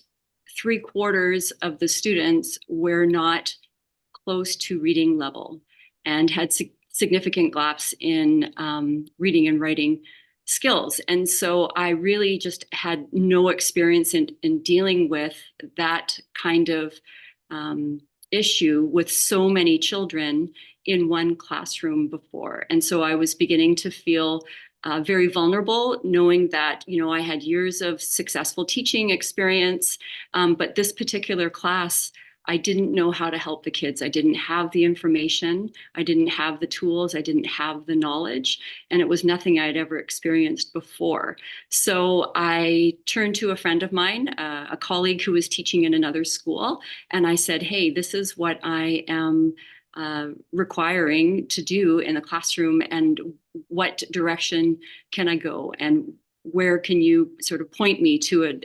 3/4 of the students were not close to reading level and had significant gaps in reading and writing skills. And so I really just had no experience in dealing with that kind of issue with so many children in one classroom before. And so I was beginning to feel very vulnerable, knowing that, you know, I had years of successful teaching experience, but this particular class, I didn't know how to help the kids. I didn't have the information. I didn't have the tools. I didn't have the knowledge. And it was nothing I'd ever experienced before. So I turned to a friend of mine, a colleague who was teaching in another school. And I said, hey, this is what I am requiring to do in the classroom, and what direction can I go, and where can you sort of point me to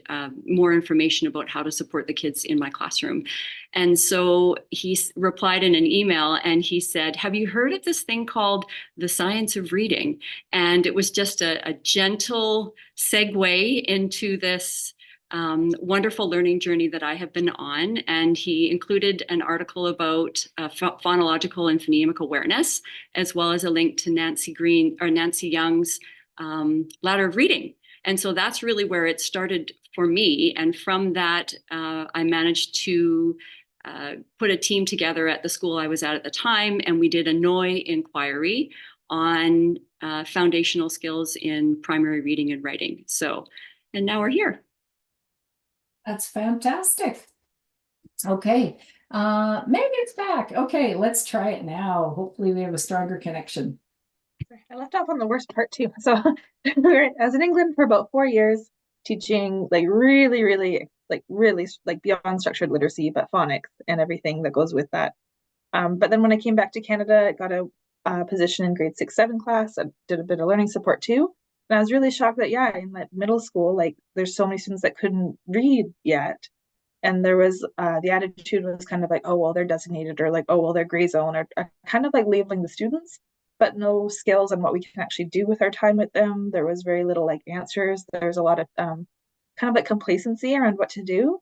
more information about how to support the kids in my classroom? And so he replied in an email and he said, have you heard of this thing called the science of reading? And it was just a gentle segue into this wonderful learning journey that I have been on. And he included an article about phonological and phonemic awareness, as well as a link to Nancy Young's Ladder of Reading. And so that's really where it started for me. And from that, I managed to put a team together at the school I was at the time, and we did a NOI inquiry on foundational skills in primary reading and writing. So, and now we're here. That's fantastic. Okay, Megan's back. Okay, let's try it now. Hopefully we have a stronger connection. I left off on the worst part too. So I was in England for about 4 years, teaching like really beyond structured literacy, but phonics and everything that goes with that. But then when I came back to Canada, I got a position in grade 6-7 class. I did a bit of learning support too. And I was really shocked that, yeah, in that middle school, like there's so many students that couldn't read yet. And there was the attitude was kind of like, oh, well, they're designated, or like, oh, well, they're gray zone, or kind of like labeling the students, but no skills on what we can actually do with our time with them. There was very little like answers. There's a lot of kind of like complacency around what to do.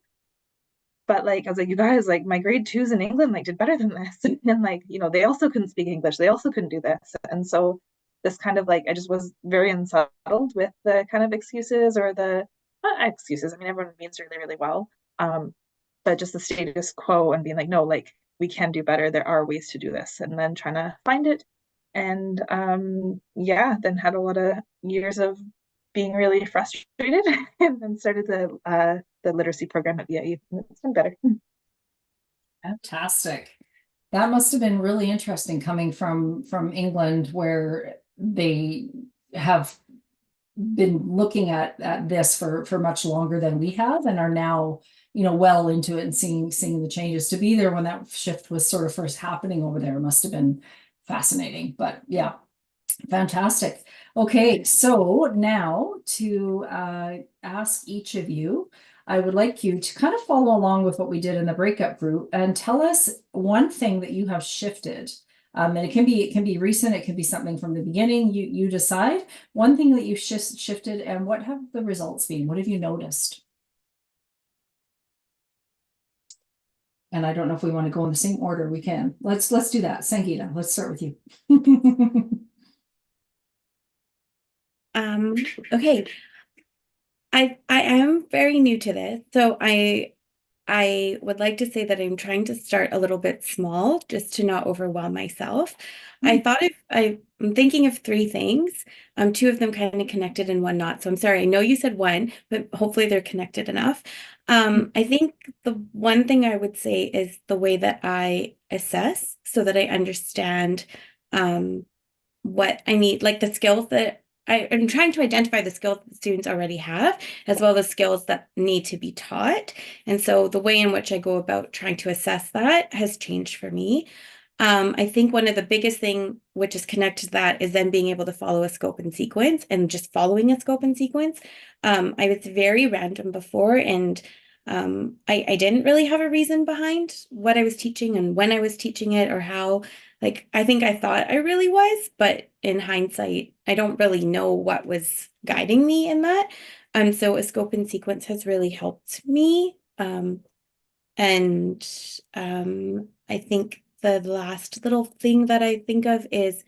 But like I was like, you guys, like my grade 2s in England like did better than this. And like, you know, they also couldn't speak English. They also couldn't do this. And so this kind of like, I just was very unsettled with the kind of excuses, or the not excuses. I mean, everyone means really, really well. But just the status quo and being like, no, like we can do better. There are ways to do this, and then trying to find it. And yeah, then had a lot of years of being really frustrated, and then started the literacy program at BIE. It's been better. Fantastic. That must have been really interesting coming from England, where they have been looking at this for much longer than we have, and are now, you know, well into it and seeing the changes. To be there when that shift was sort of first happening over there must have been fascinating. But yeah, fantastic. Okay, so now to ask each of you, I would like you to kind of follow along with what we did in the breakup group and tell us one thing that you have shifted. And it can be recent, it can be something from the beginning. You decide one thing that you shifted, and what have the results been? What have you noticed? And I don't know if we want to go in the same order. We can. Let's do that. Sangeeta, let's start with you. Okay. I am very new to this, so I would like to say that I'm trying to start a little bit small, just to not overwhelm myself. I thought I'm thinking of 3 things. 2 of them kind of connected and one not. So I'm sorry. I know you said one, but hopefully they're connected enough. I think the one thing I would say is the way that I assess, so that I understand what I need, like the skills that I'm trying to identify the skills that students already have, as well as skills that need to be taught. And so the way in which I go about trying to assess that has changed for me. I think one of the biggest thing which is connected to that is then being able to follow a scope and sequence, and just following a scope and sequence. I was very random before, and I didn't really have a reason behind what I was teaching and when I was teaching it, or how. Like, I think I thought I really was, but in hindsight, I don't really know what was guiding me in that. So a scope and sequence has really helped me. I think the last little thing that I think of is,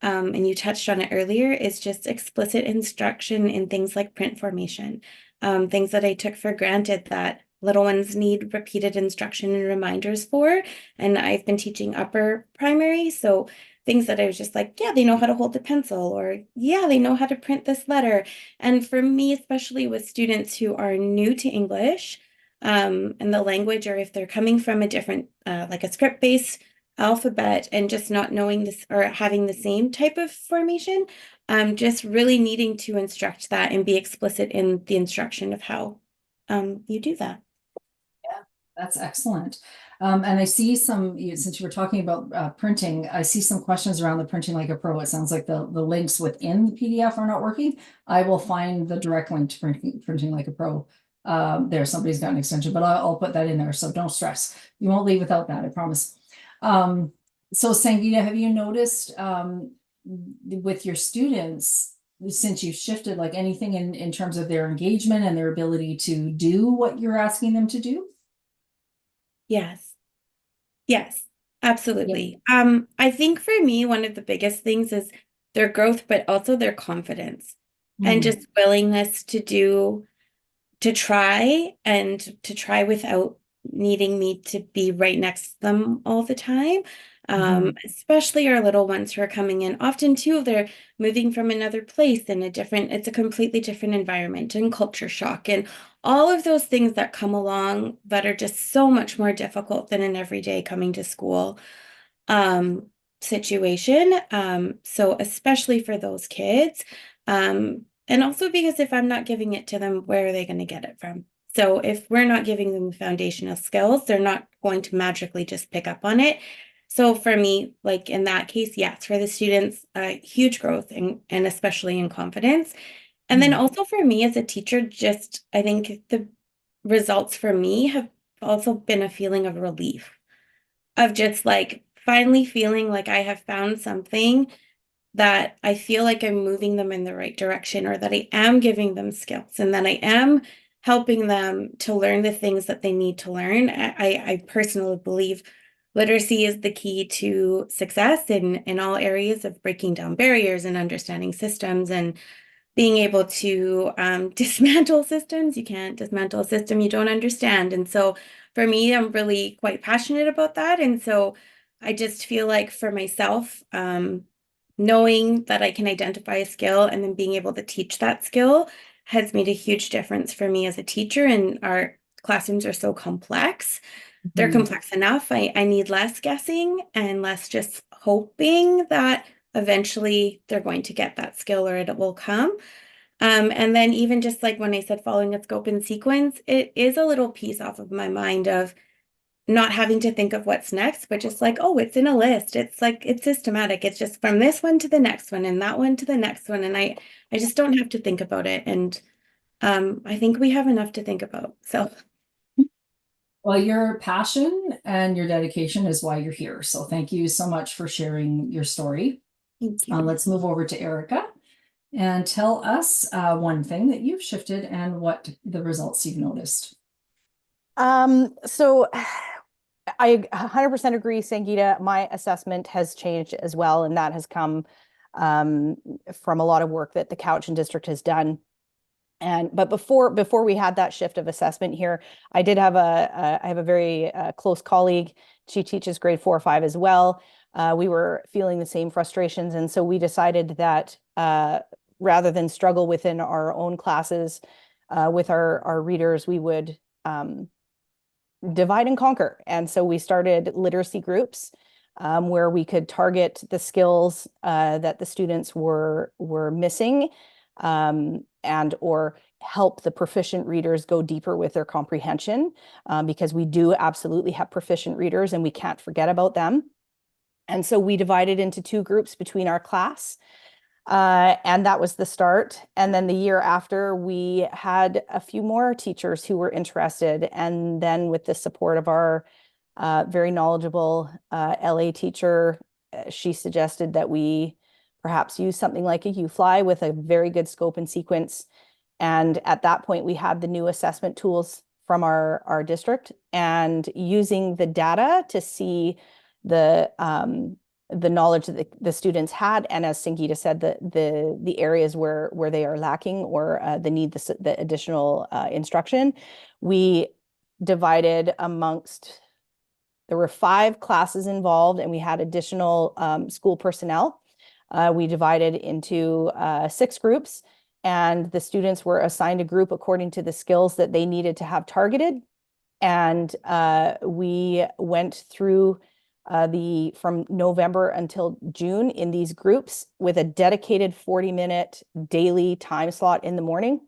and you touched on it earlier, is just explicit instruction in things like print formation. Things that I took for granted that little ones need repeated instruction and reminders for. And I've been teaching upper primary, so things that I was just like, yeah, they know how to hold the pencil, or yeah, they know how to print this letter. And for me, especially with students who are new to English and the language, or if they're coming from a different, like a script-based alphabet, and just not knowing this or having the same type of formation, just really needing to instruct that and be explicit in the instruction of how you do that. That's excellent. And I see some, since you were talking about printing, I see some questions around the printing like a pro. It sounds like the links within the PDF are not working. I will find the direct link to printing like a pro. There, somebody's got an extension, but I'll put that in there. So don't stress. You won't leave without that, I promise. So Sangeeta, have you noticed with your students, since you've shifted, like anything in terms of their engagement and their ability to do what you're asking them to do? Yes. Yes, absolutely. I think for me, one of the biggest things is their growth, but also their confidence and just willingness to try and to try without needing me to be right next to them all the time. Especially our little ones who are coming in. Often too, they're moving from another place in it's a completely different environment and culture shock and all of those things that come along that are just so much more difficult than an everyday coming to school situation. So especially for those kids. And also because if I'm not giving it to them, where are they going to get it from? So if we're not giving them foundational skills, they're not going to magically just pick up on it. So for me, like in that case, yes, for the students, huge growth and especially in confidence. And then also for me as a teacher, just I think the results for me have also been a feeling of relief, of just like finally feeling like I have found something that I feel like I'm moving them in the right direction, or that I am giving them skills and that I am helping them to learn the things that they need to learn. I personally believe literacy is the key to success in all areas of breaking down barriers and understanding systems and being able to dismantle systems. You can't dismantle a system you don't understand. And so for me, I'm really quite passionate about that. And so I just feel like for myself, knowing that I can identify a skill and then being able to teach that skill has made a huge difference for me as a teacher. And our classrooms are so complex. They're complex enough. I need less guessing and less just hoping that eventually they're going to get that skill or it will come. And then even just like when I said following a scope and sequence, it is a little piece off of my mind of not having to think of what's next, but just like, oh, it's in a list. It's like, it's systematic. It's just from this one to the next one and that one to the next one. And I just don't have to think about it. And I think we have enough to think about. So. Well, your passion and your dedication is why you're here. So thank you so much for sharing your story. Thank you. Let's move over to Erica and tell us one thing that you've shifted and what the results you've noticed. So I 100% agree, Sangeeta. My assessment has changed as well, and that has come from a lot of work that the Cowichan District has done. But before we had that shift of assessment here, I did have I have a very close colleague. She teaches grade 4 or 5 as well. We were feeling the same frustrations, and so we decided that rather than struggle within our own classes with our readers, we would divide and conquer. And so we started literacy groups where we could target the skills that the students were missing and or help the proficient readers go deeper with their comprehension because we do absolutely have proficient readers and we can't forget about them. And so we divided into 2 groups between our class. And that was the start. And then the year after, we had a few more teachers who were interested. And then with the support of our very knowledgeable LA teacher, she suggested that we perhaps use something like a UFly with a very good scope and sequence. And at that point, we had the new assessment tools from our district and using the data to see the knowledge that the students had, and as Sangeeta said, the areas where they are lacking or the need the additional instruction. We divided amongst, there were 5 classes involved, and we had additional school personnel. We divided into 6 groups, and the students were assigned a group according to the skills that they needed to have targeted. And we went through from November until June in these groups with a dedicated 40-minute daily time slot in the morning.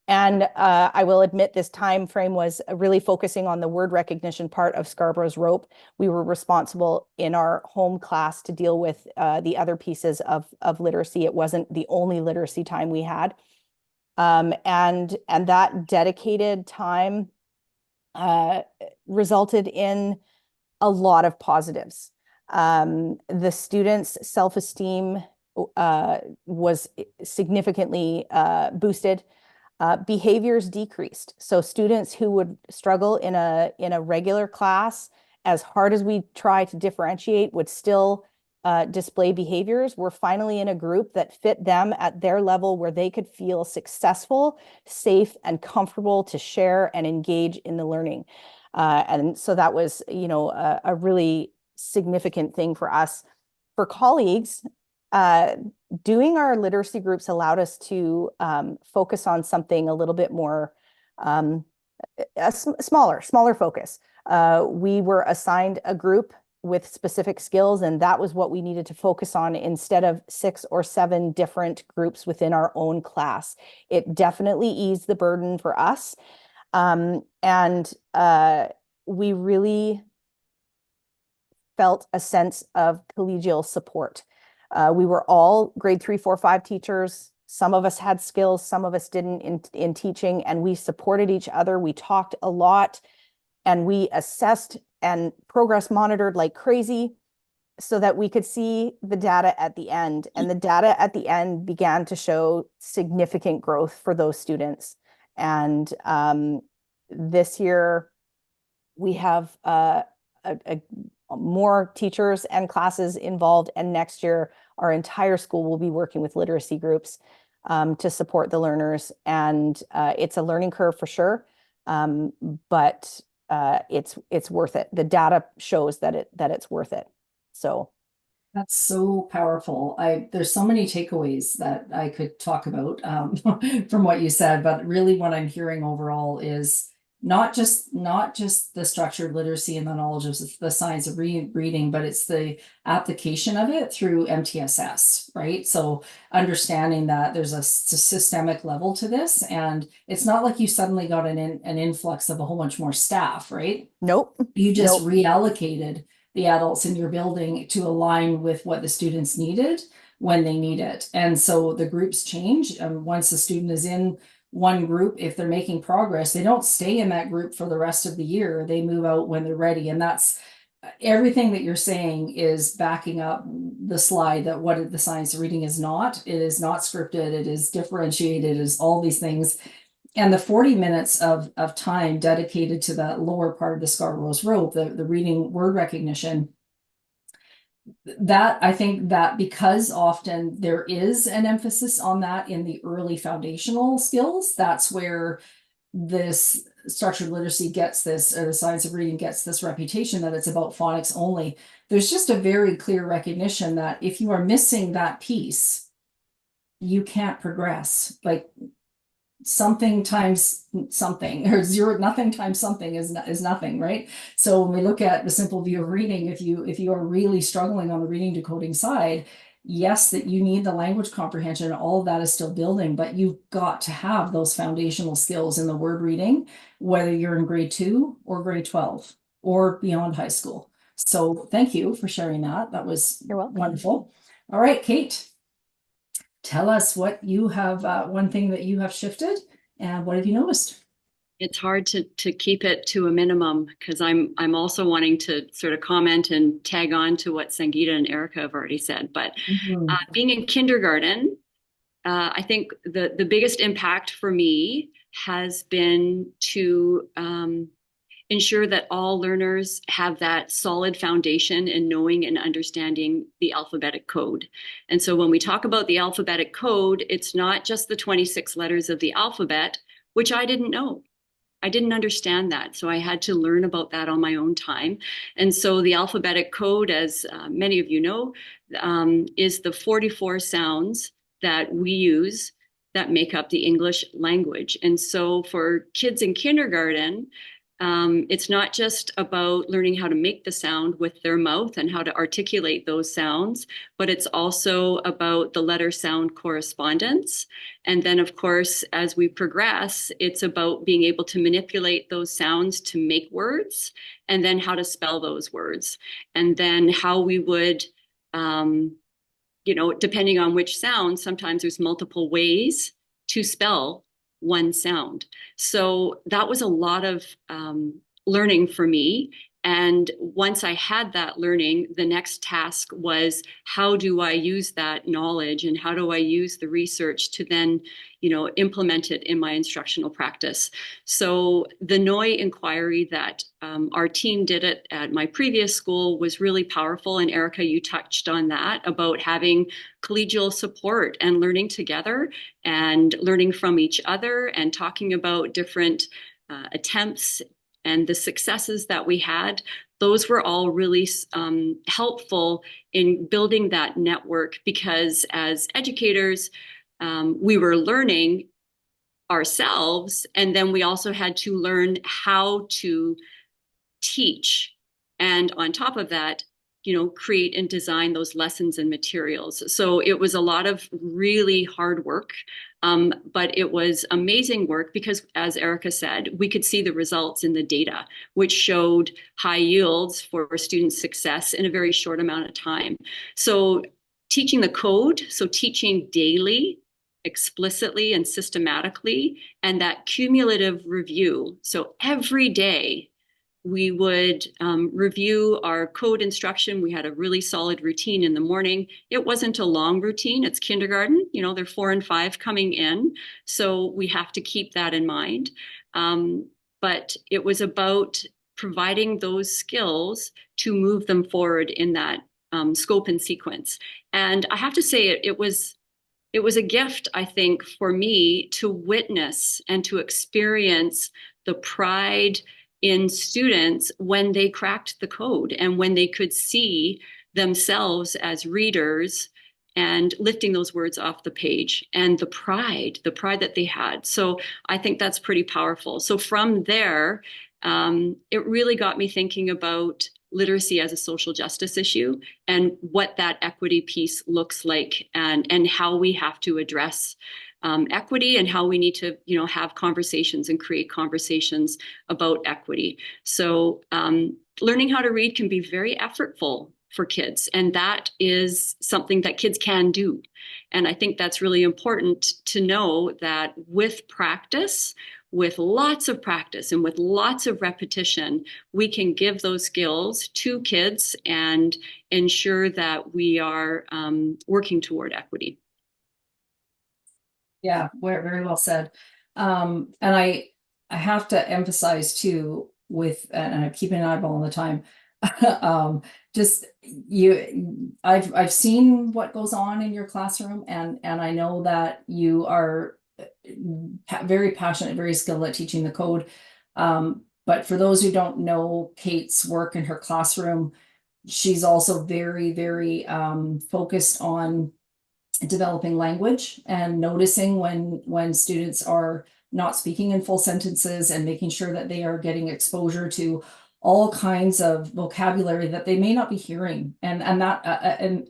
And I will admit this time frame was really focusing on the word recognition part of Scarborough's rope. We were responsible in our home class to deal with the other pieces of literacy. It wasn't the only literacy time we had. And that dedicated time resulted in a lot of positives. The students' self-esteem was significantly boosted. Behaviors decreased. So students who would struggle in a regular class, as hard as we try to differentiate, would still display behaviors. We're finally in a group that fit them at their level, where they could feel successful, safe, and comfortable to share and engage in the learning. And so that was, a really significant thing for us. For colleagues, doing our literacy groups allowed us to focus on something a little bit more, a smaller focus. We were assigned a group with specific skills, and that was what we needed to focus on instead of 6 or 7 different groups within our own class. It definitely eased the burden for us. And we really felt a sense of collegial support. We were all grade 3, 4, 5 teachers. Some of us had skills, some of us didn't in teaching, and we supported each other. We talked a lot, and we assessed and progress monitored like crazy so that we could see the data at the end. And the data at the end began to show significant growth for those students. And this year, we have more teachers and classes involved, and next year our entire school will be working with literacy groups to support the learners. And it's a learning curve for sure, but it's worth it. The data shows that it's worth it. So that's so powerful. There's so many takeaways that I could talk about from what you said, but really what I'm hearing overall is not just the structured literacy and the knowledge of the science of reading, but it's the application of it through MTSS, right? So understanding that there's a systemic level to this, and it's not like you suddenly got an influx of a whole bunch more staff, right? nope. You just Nope. reallocated the adults in your building to align with what the students needed when they need it. And so the groups change. Once the student is in one group, if they're making progress, they don't stay in that group for the rest of the year. They move out when they're ready. And that's everything that you're saying is backing up the slide that what the science of reading is not. It is not scripted. It is differentiated. It is all these things. And the 40 minutes of time dedicated to that lower part of the Scarborough's rope, the reading word recognition, that I think that because often there is an emphasis on that in the early foundational skills, that's where this structured literacy gets this, or the science of reading gets this reputation that it's about phonics only. There's just a very clear recognition that if you are missing that piece, you can't progress. Like something times something, or nothing times something is nothing, right? So when we look at the simple view of reading, if you are really struggling on the reading decoding side, yes, that you need the language comprehension, all of that is still building, but you've got to have those foundational skills in the word reading, whether you're in grade 2 or grade 12 or beyond high school. So thank you for sharing that. That was You're welcome. wonderful. All right, Kate, tell us what you have, one thing that you have shifted, and what have you noticed? It's hard to keep it to a minimum because I'm also wanting to sort of comment and tag on to what Sangeeta and Erica have already said. But being in kindergarten, I think the biggest impact for me has been to ensure that all learners have that solid foundation in knowing and understanding the alphabetic code. And so when we talk about the alphabetic code, it's not just the 26 letters of the alphabet, which I didn't know. I didn't understand that. So I had to learn about that on my own time. And so the alphabetic code, as many of you know, is the 44 sounds that we use that make up the English language. And so for kids in kindergarten, It's not just about learning how to make the sound with their mouth and how to articulate those sounds, but it's also about the letter sound correspondence. And then, of course, as we progress, it's about being able to manipulate those sounds to make words, and then how to spell those words, and then how we would, depending on which sound, sometimes there's multiple ways to spell one sound. So that was a lot of learning for me. And once I had that learning, the next task was, how do I use that knowledge and how do I use the research to then, implement it in my instructional practice? So the NOI inquiry that our team did at my previous school was really powerful. And Erica, you touched on that about having collegial support and learning together and learning from each other and talking about different attempts and the successes that we had. Those were all really helpful in building that network, because as educators, we were learning ourselves, and then we also had to learn how to teach. And on top of that, create and design those lessons and materials. So it was a lot of really hard work, but it was amazing work because, as Erica said, we could see the results in the data, which showed high yields for student success in a very short amount of time. So teaching the code, so teaching daily, explicitly and systematically, and that cumulative review. So every day, we would review our code instruction. We had a really solid routine in the morning. It wasn't a long routine. It's kindergarten. They're 4 and 5 coming in. So we have to keep that in mind. But it was about providing those skills to move them forward in that scope and sequence. And I have to say, it was a gift, I think, for me to witness and to experience the pride in students when they cracked the code and when they could see themselves as readers and lifting those words off the page, and the pride that they had. So I think that's pretty powerful. So from there, it really got me thinking about literacy as a social justice issue and what that equity piece looks like, and how we have to address equity, and how we need to, have conversations and create conversations about equity. So learning how to read can be very effortful for kids, and that is something that kids can do. And I think that's really important to know that with practice, with lots of practice and with lots of repetition, we can give those skills to kids and ensure that we are working toward equity. Yeah, very well said. And I have to emphasize too, and I'm keeping an eyeball on the time. I've seen what goes on in your classroom, and I know that you are very passionate, very skilled at teaching the code. But for those who don't know Kate's work in her classroom, she's also very, very focused on developing language and noticing when students are not speaking in full sentences, and making sure that they are getting exposure to all kinds of vocabulary that they may not be hearing, and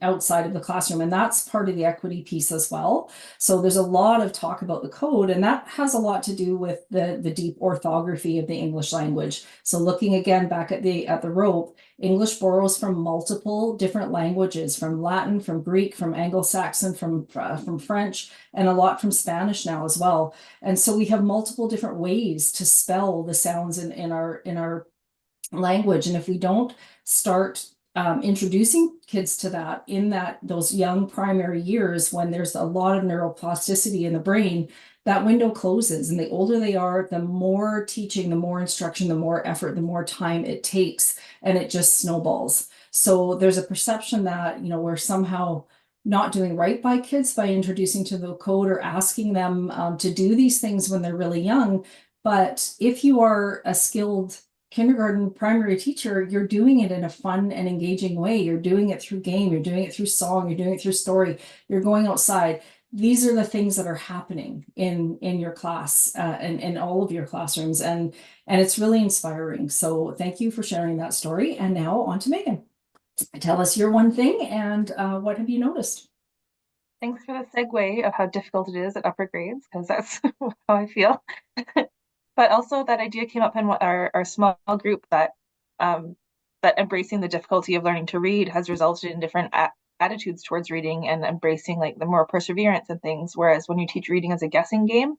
outside of the classroom. And that's part of the equity piece as well. So there's a lot of talk about the code, and that has a lot to do with the deep orthography of the English language. So looking again back at the rope, English borrows from multiple different languages, from Latin, from Greek, from Anglo-Saxon, from French, and a lot from Spanish now as well. And so we have multiple different ways to spell the sounds in our language. And if we don't start introducing kids to that in those young primary years, when there's a lot of neuroplasticity in the brain, that window closes. And the older they are, the more teaching, the more instruction, the more effort, the more time it takes, and it just snowballs. So there's a perception that, we're somehow not doing right by kids by introducing to the code or asking them to do these things when they're really young. But if you are a skilled kindergarten primary teacher, you're doing it in a fun and engaging way. You're doing it through game, you're doing it through song, you're doing it through story, you're going outside. these are the things that are happening in your class and in all of your classrooms, and it's really inspiring. So thank you for sharing that story. And now on to Megan. Tell us your one thing and what have you noticed? Thanks for the segue of how difficult it is at upper grades, because that's how I feel. But also that idea came up in our small group that that embracing the difficulty of learning to read has resulted in different attitudes towards reading and embracing like the more perseverance and things. Whereas when you teach reading as a guessing game,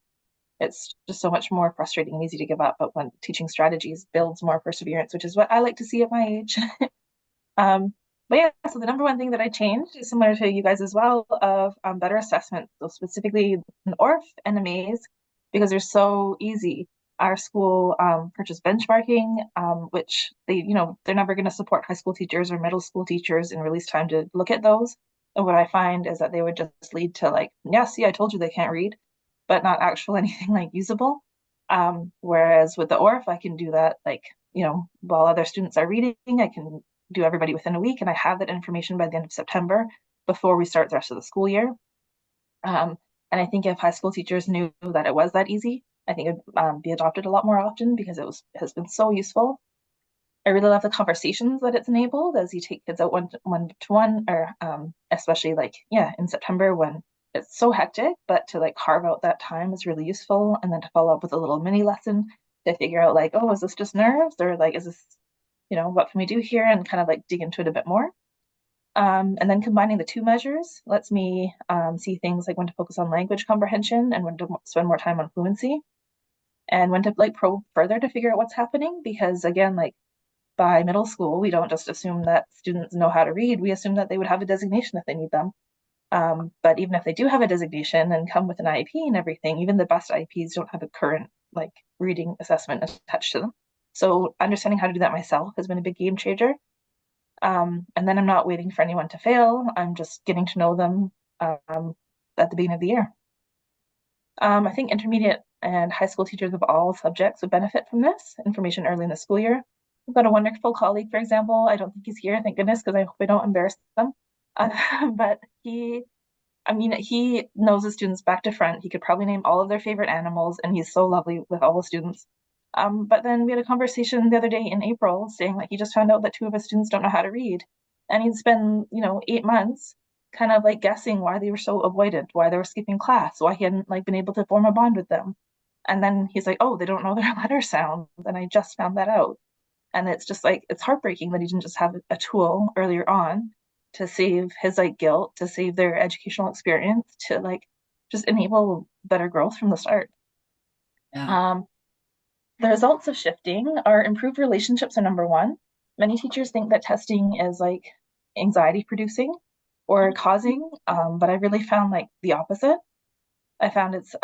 it's just so much more frustrating and easy to give up. But when teaching strategies builds more perseverance, which is what I like to see at my age. But yeah, so the number one thing that I changed is similar to you guys as well, of better assessment. So specifically an ORF and a maze, because they're so easy. Our school purchased benchmarking, which they're never going to support high school teachers or middle school teachers in release time to look at those. And what I find is that they would just lead to like, yeah, see, I told you they can't read, but not actual anything like usable. Whereas with the ORF, I can do that like, while other students are reading, I can do everybody within a week, and I have that information by the end of September before we start the rest of the school year. And I think if high school teachers knew that it was that easy, I think it would be adopted a lot more often, because it has been so useful. I really love the conversations that it's enabled as you take kids out one to one, or especially like in September when it's so hectic, but to like carve out that time is really useful, and then to follow up with a little mini lesson to figure out like, oh, is this just nerves, or like, is this what can we do here, and kind of like dig into it a bit more. And then combining the two measures lets me see things like when to focus on language comprehension and when to spend more time on fluency, and when to like probe further to figure out what's happening. Because again, like by middle school, we don't just assume that students know how to read, we assume that they would have a designation if they need them. But even if they do have a designation and come with an IEP and everything, even the best IEPs don't have a current like reading assessment attached to them. So understanding how to do that myself has been a big game changer. And then I'm not waiting for anyone to fail. I'm just getting to know them at the beginning of the year. I think intermediate and high school teachers of all subjects would benefit from this information early in the school year. We've got a wonderful colleague, for example. I don't think he's here, thank goodness, because I hope I don't embarrass them. But he knows the students back to front. He could probably name all of their favorite animals, and he's so lovely with all the students. But then we had a conversation the other day in April saying like he just found out that 2 of his students don't know how to read. And he'd spend, 8 months kind of like guessing why they were so avoided, why they were skipping class, why he hadn't like been able to form a bond with them. And then he's like, oh, they don't know their letter sounds. And I just found that out. And it's just like, it's heartbreaking that he didn't just have a tool earlier on to save his like guilt, to save their educational experience, to like just enable better growth from the start. Yeah. The results of shifting are improved relationships are number one. Many teachers think that testing is like anxiety producing or causing, but I really found like the opposite. I found it's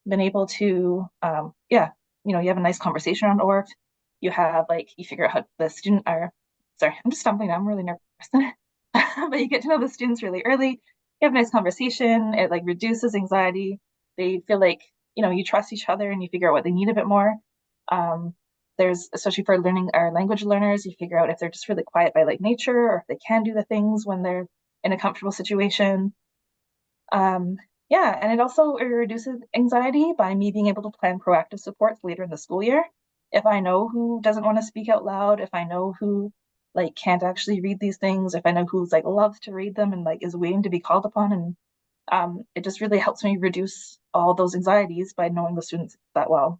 been able to, you have a nice conversation around ORF. You have like, you figure out how the student are, sorry, I'm just stumbling, I'm really nervous. But you get to know the students really early. You have a nice conversation. It like reduces anxiety. They feel like, you trust each other and you figure out what they need a bit more. There's, especially for learning our language learners, you figure out if they're just really quiet by like nature, or if they can do the things when they're in a comfortable situation. And it also reduces anxiety by me being able to plan proactive supports later in the school year. If I know who doesn't want to speak out loud, if I know who like can't actually read these things, if I know who's like loves to read them and like is waiting to be called upon, and it just really helps me reduce all those anxieties by knowing the students that well.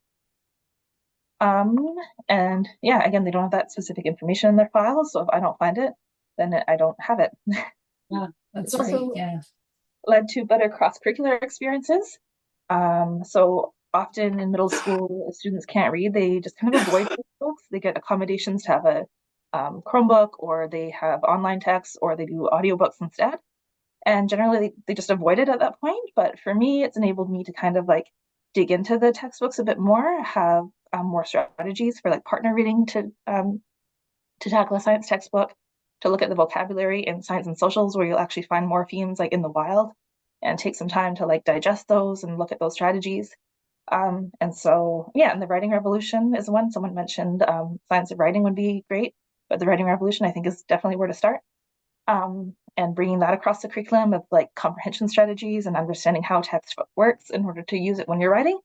And again, they don't have that specific information in their files, so if I don't find it, then I don't have it. Yeah, that's It's right. also Yeah. led to better cross-curricular experiences. So often in middle school, students can't read, they just kind of avoid books. They get accommodations to have a Chromebook, or they have online texts, or they do audiobooks instead. And generally they just avoid it at that point. But for me, it's enabled me to kind of like dig into the textbooks a bit more, have more strategies for like partner reading to tackle a science textbook, to look at the vocabulary in science and socials, where you'll actually find morphemes like in the wild, and take some time to like digest those and look at those strategies. And the writing revolution is one. Someone mentioned science of writing would be great, but the writing revolution I think is definitely where to start. and bringing that across the curriculum of like comprehension strategies and understanding how textbook works in order to use it when you're writing,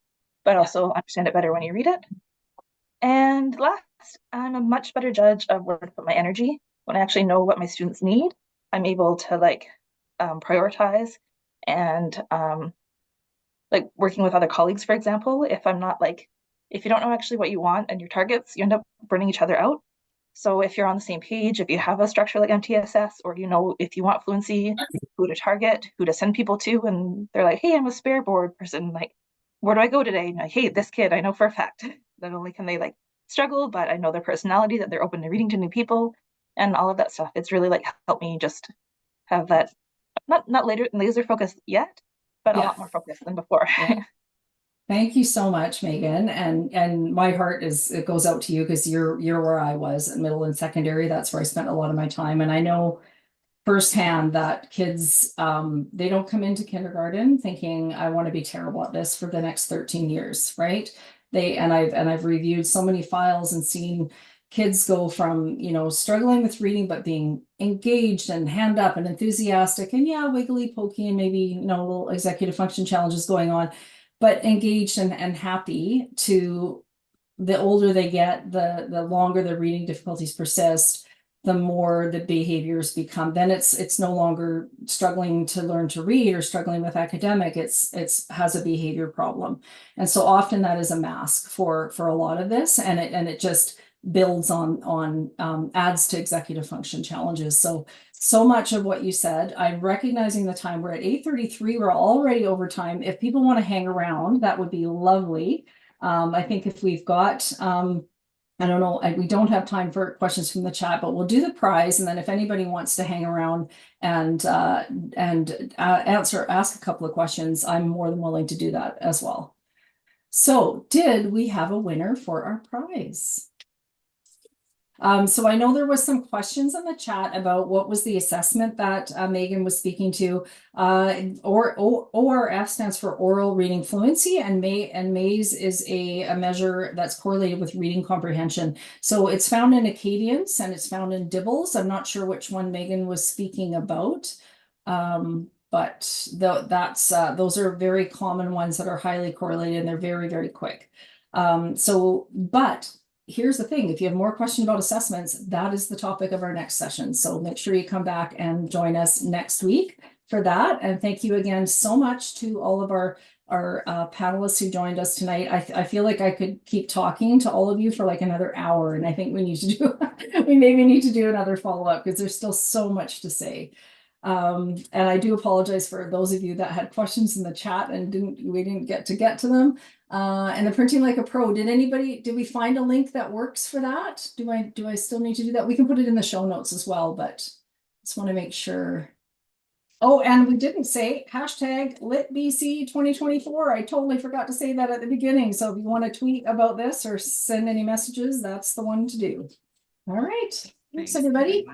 but also understand it better when you read it. And last, I'm a much better judge of where to put my energy. When I actually know what my students need, I'm able to like prioritize and like working with other colleagues, for example, if I'm not like, if you don't know actually what you want and your targets, you end up burning each other out. So if you're on the same page, if you have a structure like MTSS, or you know, if you want fluency, who to target, who to send people to, and they're like, hey, I'm a spare board person, like, where do I go today? And like, hey, this kid, I know for a fact, not only can they like struggle, but I know their personality, that they're open to reading to new people and all of that stuff. It's really like helped me just have that, not laser focused yet, but a lot more focused than before. Yeah. Thank you so much, Megan. And my heart it goes out to you because you're where I was at middle and secondary. That's where I spent a lot of my time. And I know firsthand that kids, they don't come into kindergarten thinking, I want to be terrible at this for the next 13 years, right? I've reviewed so many files and seen kids go from, you know, struggling with reading, but being engaged and hand up and enthusiastic and wiggly, pokey, and maybe, you know, little executive function challenges going on, but engaged and happy, to the older they get, the longer the reading difficulties persist, the more the behaviors become. Then it's no longer struggling to learn to read or struggling with academic. It's has a behavior problem. And so often that is a mask for a lot of this, and it just builds on adds to executive function challenges. So much of what you said, I'm recognizing the time. We're at 8:33. We're already over time. If people want to hang around, that would be lovely. I think if we've got, I don't know, we don't have time for questions from the chat, but we'll do the prize. And then if anybody wants to hang around and ask a couple of questions, I'm more than willing to do that as well. So did we have a winner for our prize? So I know there was some questions in the chat about what was the assessment that Megan was speaking to. ORF stands for oral reading fluency, and MAISE is a measure that's correlated with reading comprehension. So it's found in Acadians and it's found in Dibbles. I'm not sure which one Megan was speaking about. But those are very common ones that are highly correlated, and they're very, very quick. But here's the thing, if you have more questions about assessments, that is the topic of our next session. So make sure you come back and join us next week for that. And thank you again so much to all of our panelists who joined us tonight. I feel like I could keep talking to all of you for like another hour, and I think we need to do we maybe need to do another follow-up because there's still so much to say. And I do apologize for those of you that had questions in the chat and we didn't get to them. And the Printing Like a Pro, did we find a link that works for that? Do I still need to do that? We can put it in the show notes as well, but just want to make sure. Oh, and we didn't say hashtag LitBC 2024. I totally forgot to say that at the beginning. So if you want to tweet about this or send any messages, that's the one to do. All right. Thanks everybody.